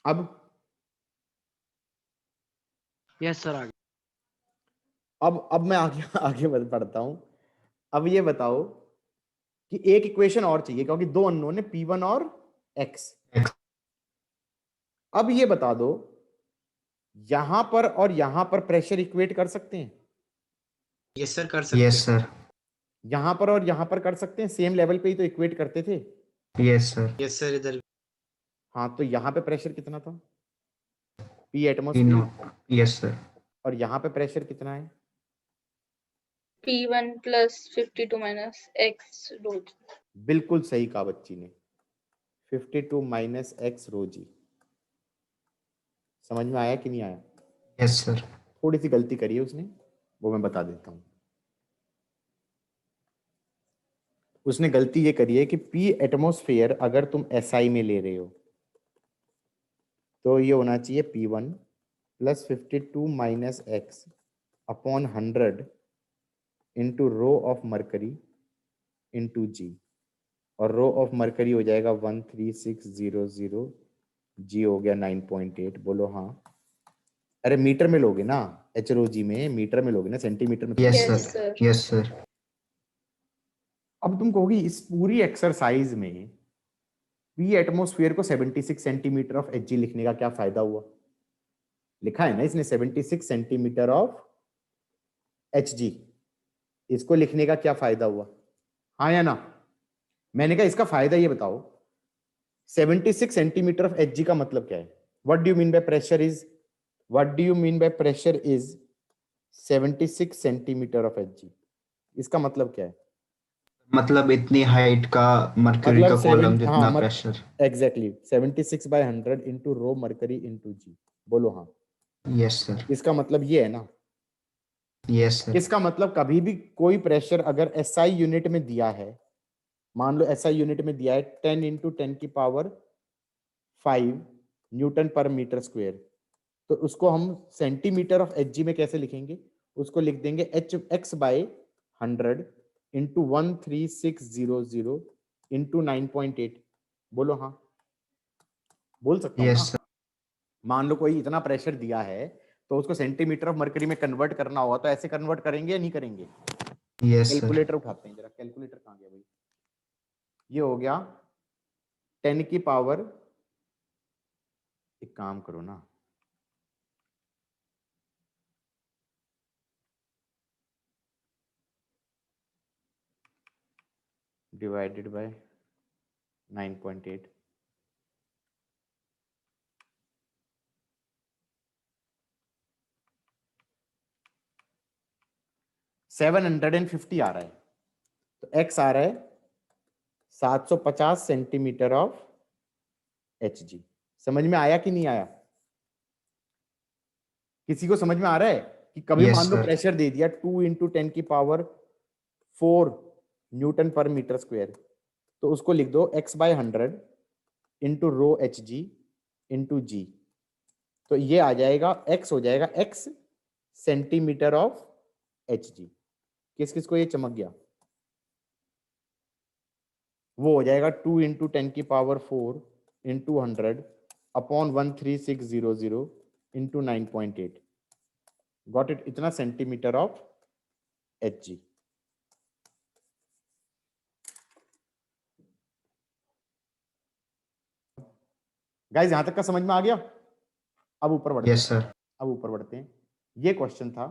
Speaker 1: अब
Speaker 2: यस सर, आगे।
Speaker 1: अब मैं आगे आगे बढ़ता हूं। अब ये बताओ कि एक इक्वेशन और चाहिए, क्योंकि दो अननोन है, P1 और X। अब ये बता दो, यहां पर और यहां पर प्रेशर इक्वेट कर सकते हैं?
Speaker 10: यस सर, कर सकते
Speaker 3: यस
Speaker 10: हैं।
Speaker 3: सर।
Speaker 1: यहां पर और यहां पर कर सकते हैं, सेम लेवल पे ही तो इक्वेट करते थे।
Speaker 3: Yes sir.
Speaker 10: यस सर, इधर
Speaker 1: हाँ, तो यहां पे प्रेशर कितना था? P
Speaker 3: P
Speaker 1: atmosphere.
Speaker 3: Not. Yes sir.
Speaker 1: और यहां पे प्रेशर कितना है?
Speaker 7: P1 plus 52 minus X rho G.
Speaker 1: बिल्कुल सही कहा बच्ची ने, 52 माइनस एक्स रो जी। समझ में आया कि नहीं आया?
Speaker 3: Yes sir.
Speaker 1: थोड़ी सी गलती करी है उसने, वो मैं बता देता हूं। उसने गलती ये करी है कि P एटमॉस्फेयर अगर तुम SI में ले रहे हो तो ये होना चाहिए P1 plus 52 minus X upon 100 into rho of mercury into G, और रो ऑफ मरकरी हो जाएगा 13600, जी हो गया 9.8। बोलो हाँ। अरे मीटर में लोगे ना, HROG में मीटर में लोगे ना, सेंटीमीटर में
Speaker 3: यस
Speaker 7: Yes,
Speaker 1: थोड़ी।
Speaker 3: सर।
Speaker 7: sir.
Speaker 3: Yes sir.
Speaker 1: अब तुम कहोगी इस पूरी एक्सरसाइज में P एटमॉस्फेयर को 76 सेंटीमीटर ऑफ Hg लिखने का क्या फायदा हुआ? लिखा है ना इसने 76 सेंटीमीटर ऑफ Hg, इसको लिखने का क्या फायदा हुआ? हाँ या ना? मैंने कहा इसका फायदा ये बताओ, 76 सेंटीमीटर ऑफ Hg का मतलब क्या है? What do you mean by pressure is, what do you mean by pressure is 76 centimetre of Hg? इसका मतलब क्या है?
Speaker 3: मतलब इतनी हाइट का मर्क्यूरी
Speaker 1: मतलब
Speaker 3: का कॉलम
Speaker 1: 70,
Speaker 3: जितना
Speaker 1: हाँ
Speaker 3: pressure.
Speaker 1: Exactly 76 by 100 into rho mercury into G. बोलो हाँ।
Speaker 3: Yes sir.
Speaker 1: इसका मतलब ये है ना?
Speaker 3: Yes sir.
Speaker 1: इसका मतलब कभी भी कोई प्रेशर अगर SI यूनिट में दिया है, मान लो SI यूनिट में दिया है 10 इंटू 10 की पावर 5 न्यूटन पर मीटर स्क्वायर, तो उसको हम सेंटीमीटर ऑफ Hg में कैसे लिखेंगे? उसको लिख देंगे X बाय 100 इंटू 13600 इंटू 9.8। बोलो हाँ। बोल सकता हूँ
Speaker 3: यस
Speaker 1: ना?
Speaker 3: सर।
Speaker 1: मान लो कोई इतना प्रेशर दिया है तो उसको सेंटीमीटर ऑफ मरकरी में कन्वर्ट करना होगा, तो ऐसे कन्वर्ट करेंगे या नहीं करेंगे?
Speaker 3: Yes sir.
Speaker 1: कैलकुलेटर उठाते हैं जरा, कैलकुलेटर कहाँ गया भाई? ये हो गया 10 की पावर, एक काम करो ना, डिवाइडेड बाय 9.8, सेवन 750 आ रहा है, तो X आ रहा है 750 सेंटीमीटर ऑफ Hg। समझ में आया कि नहीं आया? किसी को समझ में आ रहा है कि कभी
Speaker 3: Yes,
Speaker 1: मान लो
Speaker 3: sir.
Speaker 1: प्रेशर दे दिया 2 इंटू 10 की पावर 4 न्यूटन पर मीटर स्क्वायर, तो उसको लिख दो X by 100 into rho Hg into G, तो ये आ जाएगा X हो जाएगा X सेंटीमीटर ऑफ Hg। किस किस को ये चमक गया? वो हो जाएगा 2 इंटू 10 की power 4 into 100 upon 13600 into 9.8। Got it? इतना सेंटीमीटर ऑफ Hg। गाइस यहां तक का समझ में आ गया? अब ऊपर बढ़ते हैं।
Speaker 3: Yes, sir.
Speaker 1: अब ऊपर बढ़ते हैं। ये क्वेश्चन था,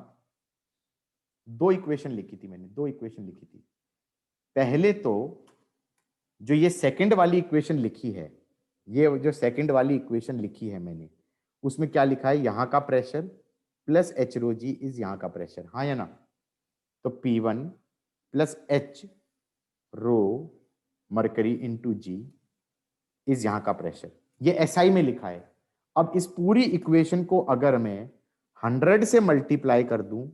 Speaker 1: 2 इक्वेशन लिखी थी मैंने, 2 इक्वेशन लिखी थी। पहले तो जो ये सेकंड वाली इक्वेशन लिखी है, ये जो सेकंड वाली इक्वेशन लिखी है मैंने, उसमें क्या लिखा है, यहां का pressure plus H rho G is यहां का प्रेशर, हाँ या ना? तो P1 plus H rho mercury into G is यहां का प्रेशर, ये एसआई में लिखा है। अब इस पूरी इक्वेशन को अगर मैं 100 से मल्टीप्लाई कर दूं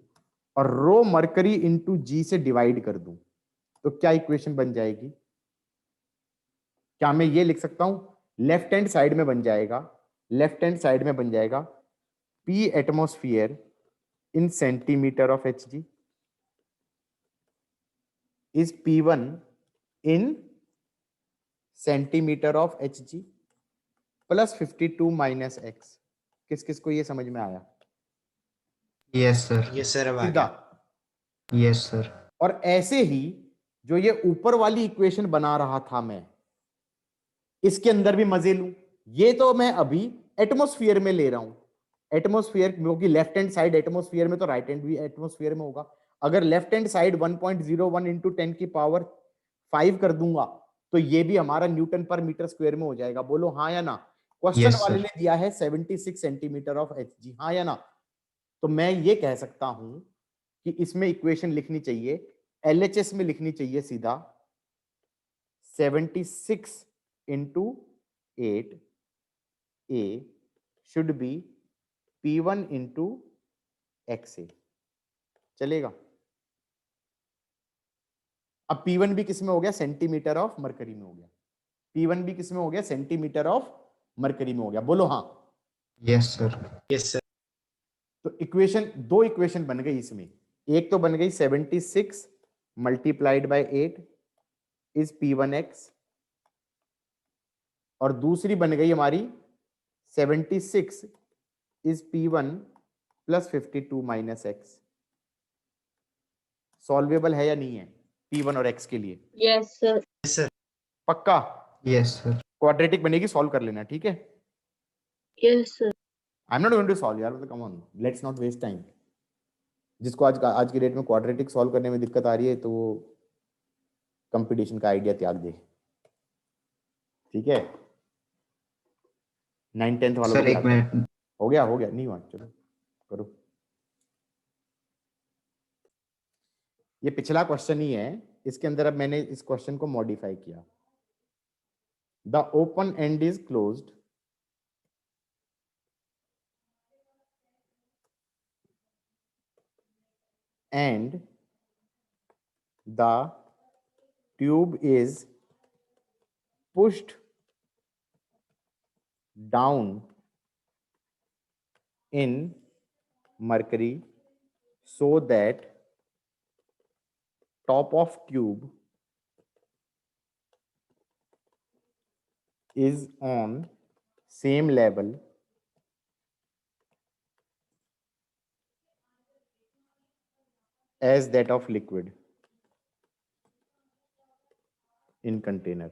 Speaker 1: और रो मरकरी इंटू जी से डिवाइड कर दूं, तो क्या इक्वेशन बन जाएगी? क्या मैं ये लिख सकता हूं? लेफ्ट हैंड साइड में बन जाएगा, लेफ्ट हैंड साइड में बन जाएगा P atmosphere in centimetre of H G is P1 in centimetre of H G plus 52 minus x. किस किस को ये समझ में आया?
Speaker 3: Yes, sir.
Speaker 10: Yes, sir. अब आ
Speaker 1: सीधा।
Speaker 10: गया।
Speaker 3: Yes, sir.
Speaker 1: और ऐसे ही जो ये ऊपर वाली इक्वेशन बना रहा था मैं, इसके अंदर भी मजे लूं। ये तो मैं अभी एटमॉस्फेयर में ले रहा हूं, एटमॉस्फेयर, क्योंकि लेफ्ट हैंड साइड एटमॉस्फेयर में तो राइट हैंड भी एटमॉस्फेयर में होगा। अगर लेफ्ट हैंड साइड 1.01 इंटू 10 की पावर 5 कर दूंगा तो ये भी हमारा न्यूटन पर मीटर स्क्वायर में हो जाएगा। बोलो हाँ या ना? क्वेश्चन
Speaker 3: Yes,
Speaker 1: वाले
Speaker 3: sir.
Speaker 1: ने दिया है 76 सेंटीमीटर ऑफ एच जी, हाँ या ना? तो मैं ये कह सकता हूं कि इसमें इक्वेशन लिखनी चाहिए, एलएचएस में लिखनी चाहिए सीधा 76 into 8 A should be P1 into X A. चलेगा? अब P1 भी किस में हो गया? सेंटीमीटर ऑफ मरकरी में हो गया। P1 भी किस में हो गया? सेंटीमीटर ऑफ मरकरी में हो गया। बोलो हाँ।
Speaker 3: Yes, sir.
Speaker 10: Yes, sir.
Speaker 1: तो इक्वेशन, 2 इक्वेशन बन गई इसमें। एक तो बन गई 76 मल्टीप्लाइड बाय 8 इज P1x, और दूसरी बन गई हमारी 76 is P1 plus 52 minus x. Solvable है या नहीं है P1 और x के लिए?
Speaker 7: Yes sir.
Speaker 10: Yes, sir.
Speaker 1: पक्का?
Speaker 3: Yes, sir.
Speaker 1: क्वाड्रेटिक बनेगी, सॉल्व कर लेना, ठीक है?
Speaker 7: Yes sir.
Speaker 1: I am not going to solve यार, मतलब come on, let's not waste time. जिसको आज की डेट में क्वाड्रेटिक सॉल्व करने में दिक्कत आ रही है तो वो कंपटीशन का आइडिया त्याग दे, ठीक है? 9-10 वालों
Speaker 3: Sir,
Speaker 1: को
Speaker 3: एक
Speaker 1: भी
Speaker 3: मिनट.
Speaker 1: हो गया नहीं हुआ, चलो करो। ये पिछला क्वेश्चन ही है, इसके अंदर अब मैंने इस क्वेश्चन को मॉडिफाई किया। The open and is closed and the tube is pushed down in mercury so that top of tube is on same level as that of liquid in container।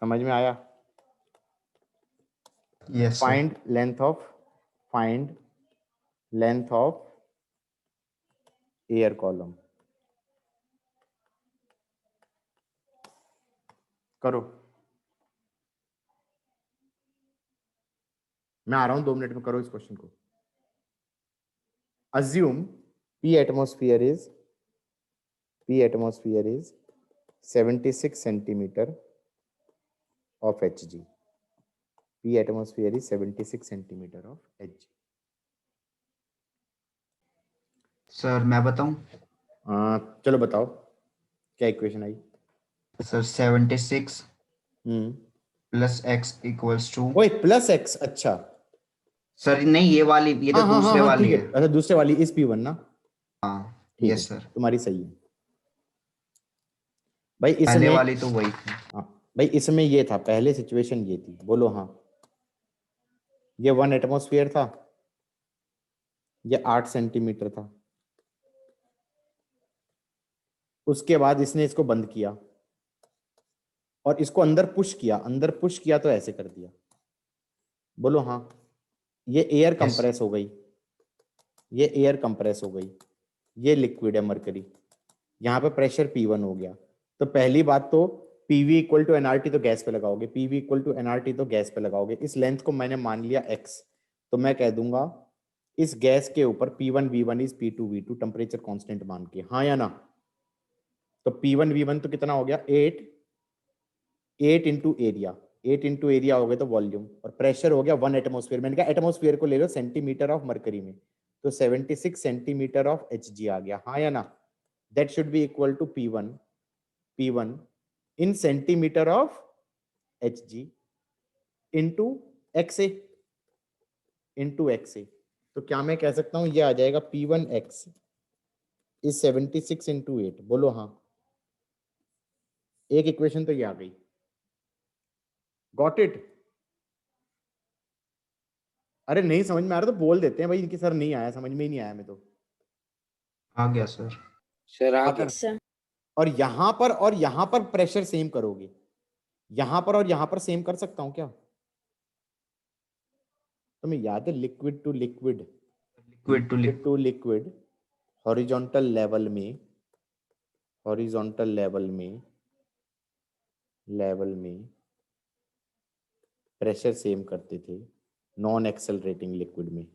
Speaker 1: समझ में आया?
Speaker 3: Yes, sir.
Speaker 1: find length of air column। करो, मैं आ रहा हूं 2 minute में, करो इस क्वेश्चन को। assume P atmosphere is 76 centimeter of Hg। P atmosphere is 76 centimeter of Hg।
Speaker 3: Sir, मैं बताऊं?
Speaker 1: चलो बताओ क्या equation I?
Speaker 3: Sir, 76
Speaker 1: hmm,
Speaker 3: plus x equals to.
Speaker 1: ओए प्लस एक्स, अच्छा
Speaker 3: Sir, नहीं, ये वाली, ये तो दूसरे वाली
Speaker 1: ठीक
Speaker 3: है.
Speaker 1: अच्छा दूसरे वाली इस P1 ना?
Speaker 3: हाँ.
Speaker 1: ठीक
Speaker 3: Yes,
Speaker 1: है,
Speaker 3: sir.
Speaker 1: तुम्हारी सही है भाई।
Speaker 3: पहले
Speaker 1: इसमें
Speaker 3: वाली तो वही थी.
Speaker 1: हाँ भाई, इसमें ये था, पहले सिचुएशन ये थी। बोलो हाँ। ये 1 एटमॉस्फेयर था, ये 8 सेंटीमीटर था। उसके बाद इसने इसको बंद किया, और इसको अंदर पुश किया तो ऐसे कर दिया। बोलो हाँ। ये एयर कंप्रेस हो गई, ये एयर कंप्रेस हो गई, ये लिक्विड है मरकरी, यहाँ पे प्रेशर P1 हो गया। तो पहली बात तो PV इक्वल टू एनआरटी तो गैस पे लगाओगे, PV इक्वल टू एनआरटी तो गैस पे लगाओगे। इस लेंथ को मैंने मान लिया x, तो मैं कह दूंगा इस गैस के ऊपर P1 V1 is P2 V2 temperature constant मान के, हाँ या ना। तो P1 V1 तो कितना हो गया 8 इंटू एरिया, 8 इंटू एरिया हो गया तो वॉल्यूम, और प्रेशर हो गया 1 एटमोस्फेयर। मैंने कहा एटमोस्फेयर को ले लो सेंटीमीटर ऑफ मरकरी में, तो 76 सेंटीमीटर ऑफ Hg आ गया, हाँ या ना। That should be equal to P1 in centimetre of Hg into XA into XA। तो क्या मैं कह सकता हूं ये आ जाएगा P1x इज 76 इंटू 8। बोलो हाँ। एक इक्वेशन तो ये आ गई। Got it? अरे नहीं समझ में आ रहा तो बोल देते हैं भाई, इनकी सर नहीं आया, समझ में ही नहीं आया मैं तो।
Speaker 3: आ गया सर।
Speaker 10: सर आ
Speaker 1: अगर
Speaker 10: गया।
Speaker 4: सर
Speaker 1: और यहां पर प्रेशर सेम करोगे, यहां पर और यहां पर सेम कर सकता हूं क्या? तुम्हें याद है liquid to liquid,
Speaker 3: liquid to liquid.
Speaker 1: To liquid horizontal level में प्रेशर सेम करते थे नॉन एक्सेलरेटिंग लिक्विड में।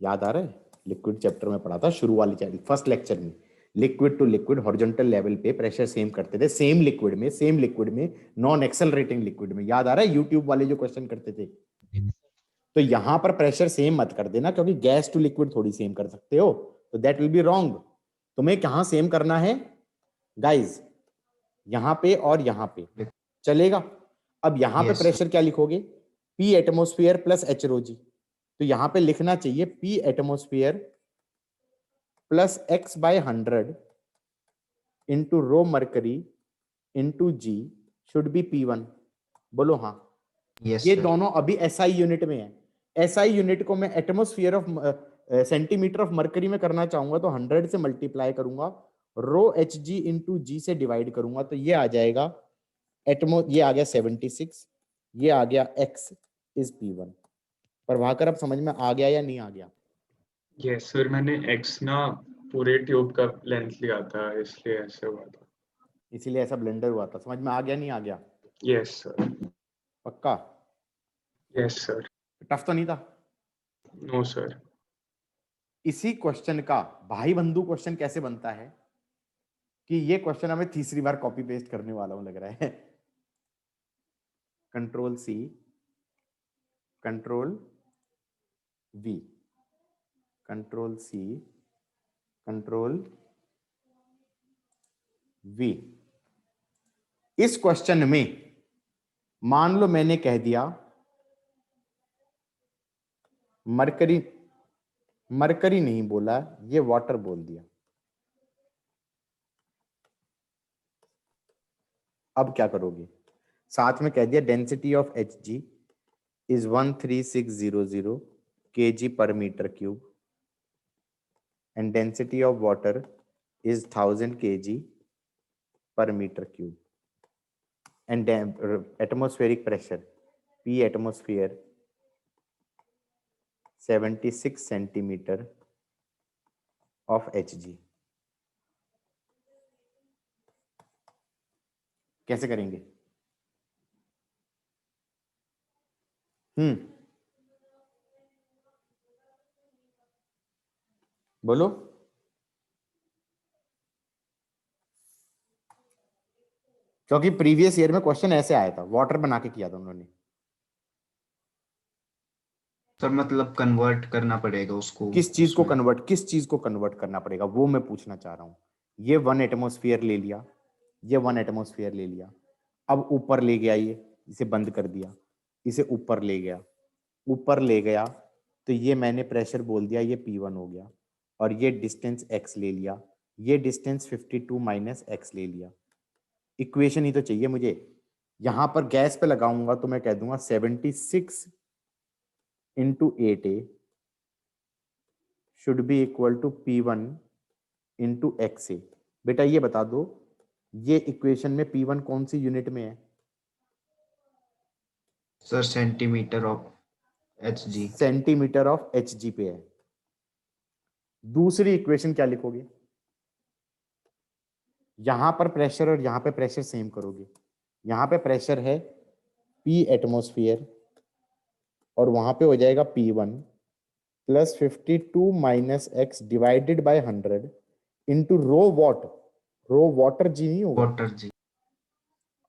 Speaker 1: याद आ रहा है? लिक्विड चैप्टर में पढ़ा था शुरू वाली चैप्टर फर्स्ट लेक्चर में। Liquid to liquid horizontal level पे प्रेशर सेम करते थे सेम लिक्विड में नॉन एक्सेलरेटिंग लिक्विड में। याद आ रहा है यूट्यूब वाले जो क्वेश्चन करते थे? तो यहां पर प्रेशर सेम मत कर देना, क्योंकि गैस टू लिक्विड थोड़ी सेम कर सकते हो, तो दैट विल बी रॉन्ग। तुम्हें कहां सेम करना है गाइज? यहां पे और यहां पे चलेगा। अब यहां पे
Speaker 3: Yes,
Speaker 1: प्रेशर क्या लिखोगे? P atmosphere plus H rho g. तो यहां पे लिखना चाहिए P atmosphere plus x by 100 into rho mercury into g should be P1। बोलो हाँ।
Speaker 3: yes,
Speaker 1: ये
Speaker 3: sir.
Speaker 1: दोनों अभी SI यूनिट में है। SI यूनिट को मैं atmosphere of centimetre of mercury में करना चाहूंगा तो 100 से मल्टीप्लाई करूंगा, रो Hg इंटू जी से डिवाइड करूंगा, तो ये आ जाएगा ये आ गया 76, ये आ गया x इज P1। प्रभाकर अब समझ में आ गया या नहीं आ गया?
Speaker 6: यस सर, मैंने x ना पूरे ट्यूब का लेंथ लिया था, इसलिए ऐसे हुआ था।
Speaker 1: इसीलिए ऐसा ब्लेंडर हुआ था। समझ में आ गया नहीं आ गया?
Speaker 6: Yes sir.
Speaker 1: पक्का?
Speaker 6: Yes sir.
Speaker 1: टफ तो नहीं था?
Speaker 6: No sir.
Speaker 1: इसी क्वेश्चन का भाई बंधु क्वेश्चन कैसे बनता है कि ये क्वेश्चन हमें तीसरी बार कॉपी पेस्ट करने वाला हूं लग रहा है। Control C control V, control C control V। इस क्वेश्चन में मान लो मैंने कह दिया मरकरी नहीं बोला, ये वाटर बोल दिया। अब क्या करोगे? साथ में कह दिया density of Hg is 13600 kg per meter cube and density of water is 1000 kg per meter cube and atmospheric pressure P atmosphere 76 centimeter of Hg। कैसे करेंगे? बोलो। क्योंकि प्रीवियस ईयर में क्वेश्चन ऐसे आया था, वाटर बना के किया था उन्होंने।
Speaker 3: सर मतलब कन्वर्ट करना पड़ेगा उसको।
Speaker 1: किस चीज को कन्वर्ट करना पड़ेगा वो मैं पूछना चाह रहा हूं। ये 1 एटमोस्फियर ले लिया, ये 1 एटमोस्फियर ले लिया, अब ऊपर ले गया, ये इसे बंद कर दिया, इसे ऊपर ले गया, तो ये मैंने प्रेशर बोल दिया, ये P1 हो गया, और ये डिस्टेंस x ले लिया, ये डिस्टेंस 52 माइनस x ले लिया। इक्वेशन ही तो चाहिए मुझे। यहां पर गैस पे लगाऊंगा तो मैं कह दूंगा 76 into 8a should be equal to P1 into XA। बेटा ये बता दो ये इक्वेशन में P1 कौन सी यूनिट में है?
Speaker 3: Sir centimetre of HG।
Speaker 1: Centimetre of HG पे है। दूसरी इक्वेशन क्या लिखोगे? यहां पर प्रेशर और यहां पे प्रेशर सेम करोगे। यहां पे प्रेशर है P एटमॉस्फेयर और वहां पे हो जाएगा P1 plus 52 minus x divided by 100 into rho water. Rho water G नहीं होगा,
Speaker 3: वाटर जी।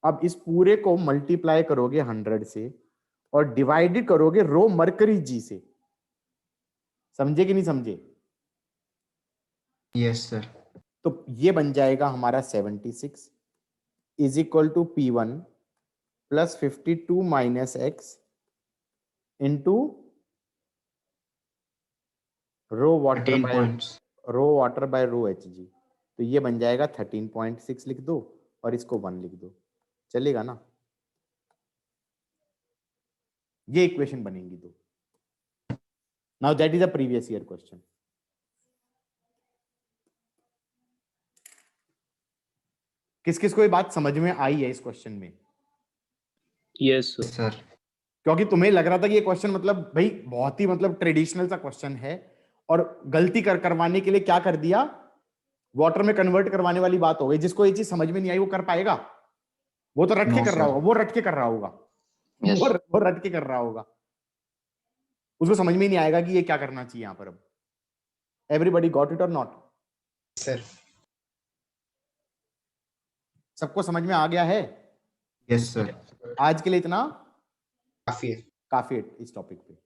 Speaker 1: अब इस पूरे को मल्टीप्लाई करोगे 100 से और डिवाइडेड करोगे रो मरकरी जी से। समझे कि नहीं समझे?
Speaker 3: Yes sir.
Speaker 1: तो ये बन जाएगा हमारा 76 is equal to P1 plus 52 minus x into rho water by rho HG। तो ये बन जाएगा 13.6 लिख दो और इसको 1 लिख दो, चलेगा ना? ये इक्वेशन बनेंगी दो। Now that is a previous year question. किस किस को ये बात समझ में आई है इस क्वेश्चन में?
Speaker 9: Yes sir.
Speaker 3: सर
Speaker 1: क्योंकि तुम्हें लग रहा था कि ये क्वेश्चन मतलब भाई बहुत ही मतलब ट्रेडिशनल सा क्वेश्चन है और गलती करवाने के लिए क्या कर दिया, वाटर में कन्वर्ट करवाने वाली बात हो गई। जिसको ये चीज समझ में नहीं आई वो कर पाएगा? वो तो रट के
Speaker 3: No,
Speaker 1: कर रहा
Speaker 3: sir.
Speaker 1: होगा, वो रट के कर रहा होगा, वो रट के कर रहा होगा, उसको समझ में ही नहीं आएगा कि ये क्या करना चाहिए यहां पर। अब एवरीबॉडी गॉट इट और नॉट?
Speaker 10: सर
Speaker 1: सबको समझ में आ गया है?
Speaker 3: Yes sir.
Speaker 1: आज के लिए इतना
Speaker 10: काफी है।
Speaker 1: काफी है इस टॉपिक पे।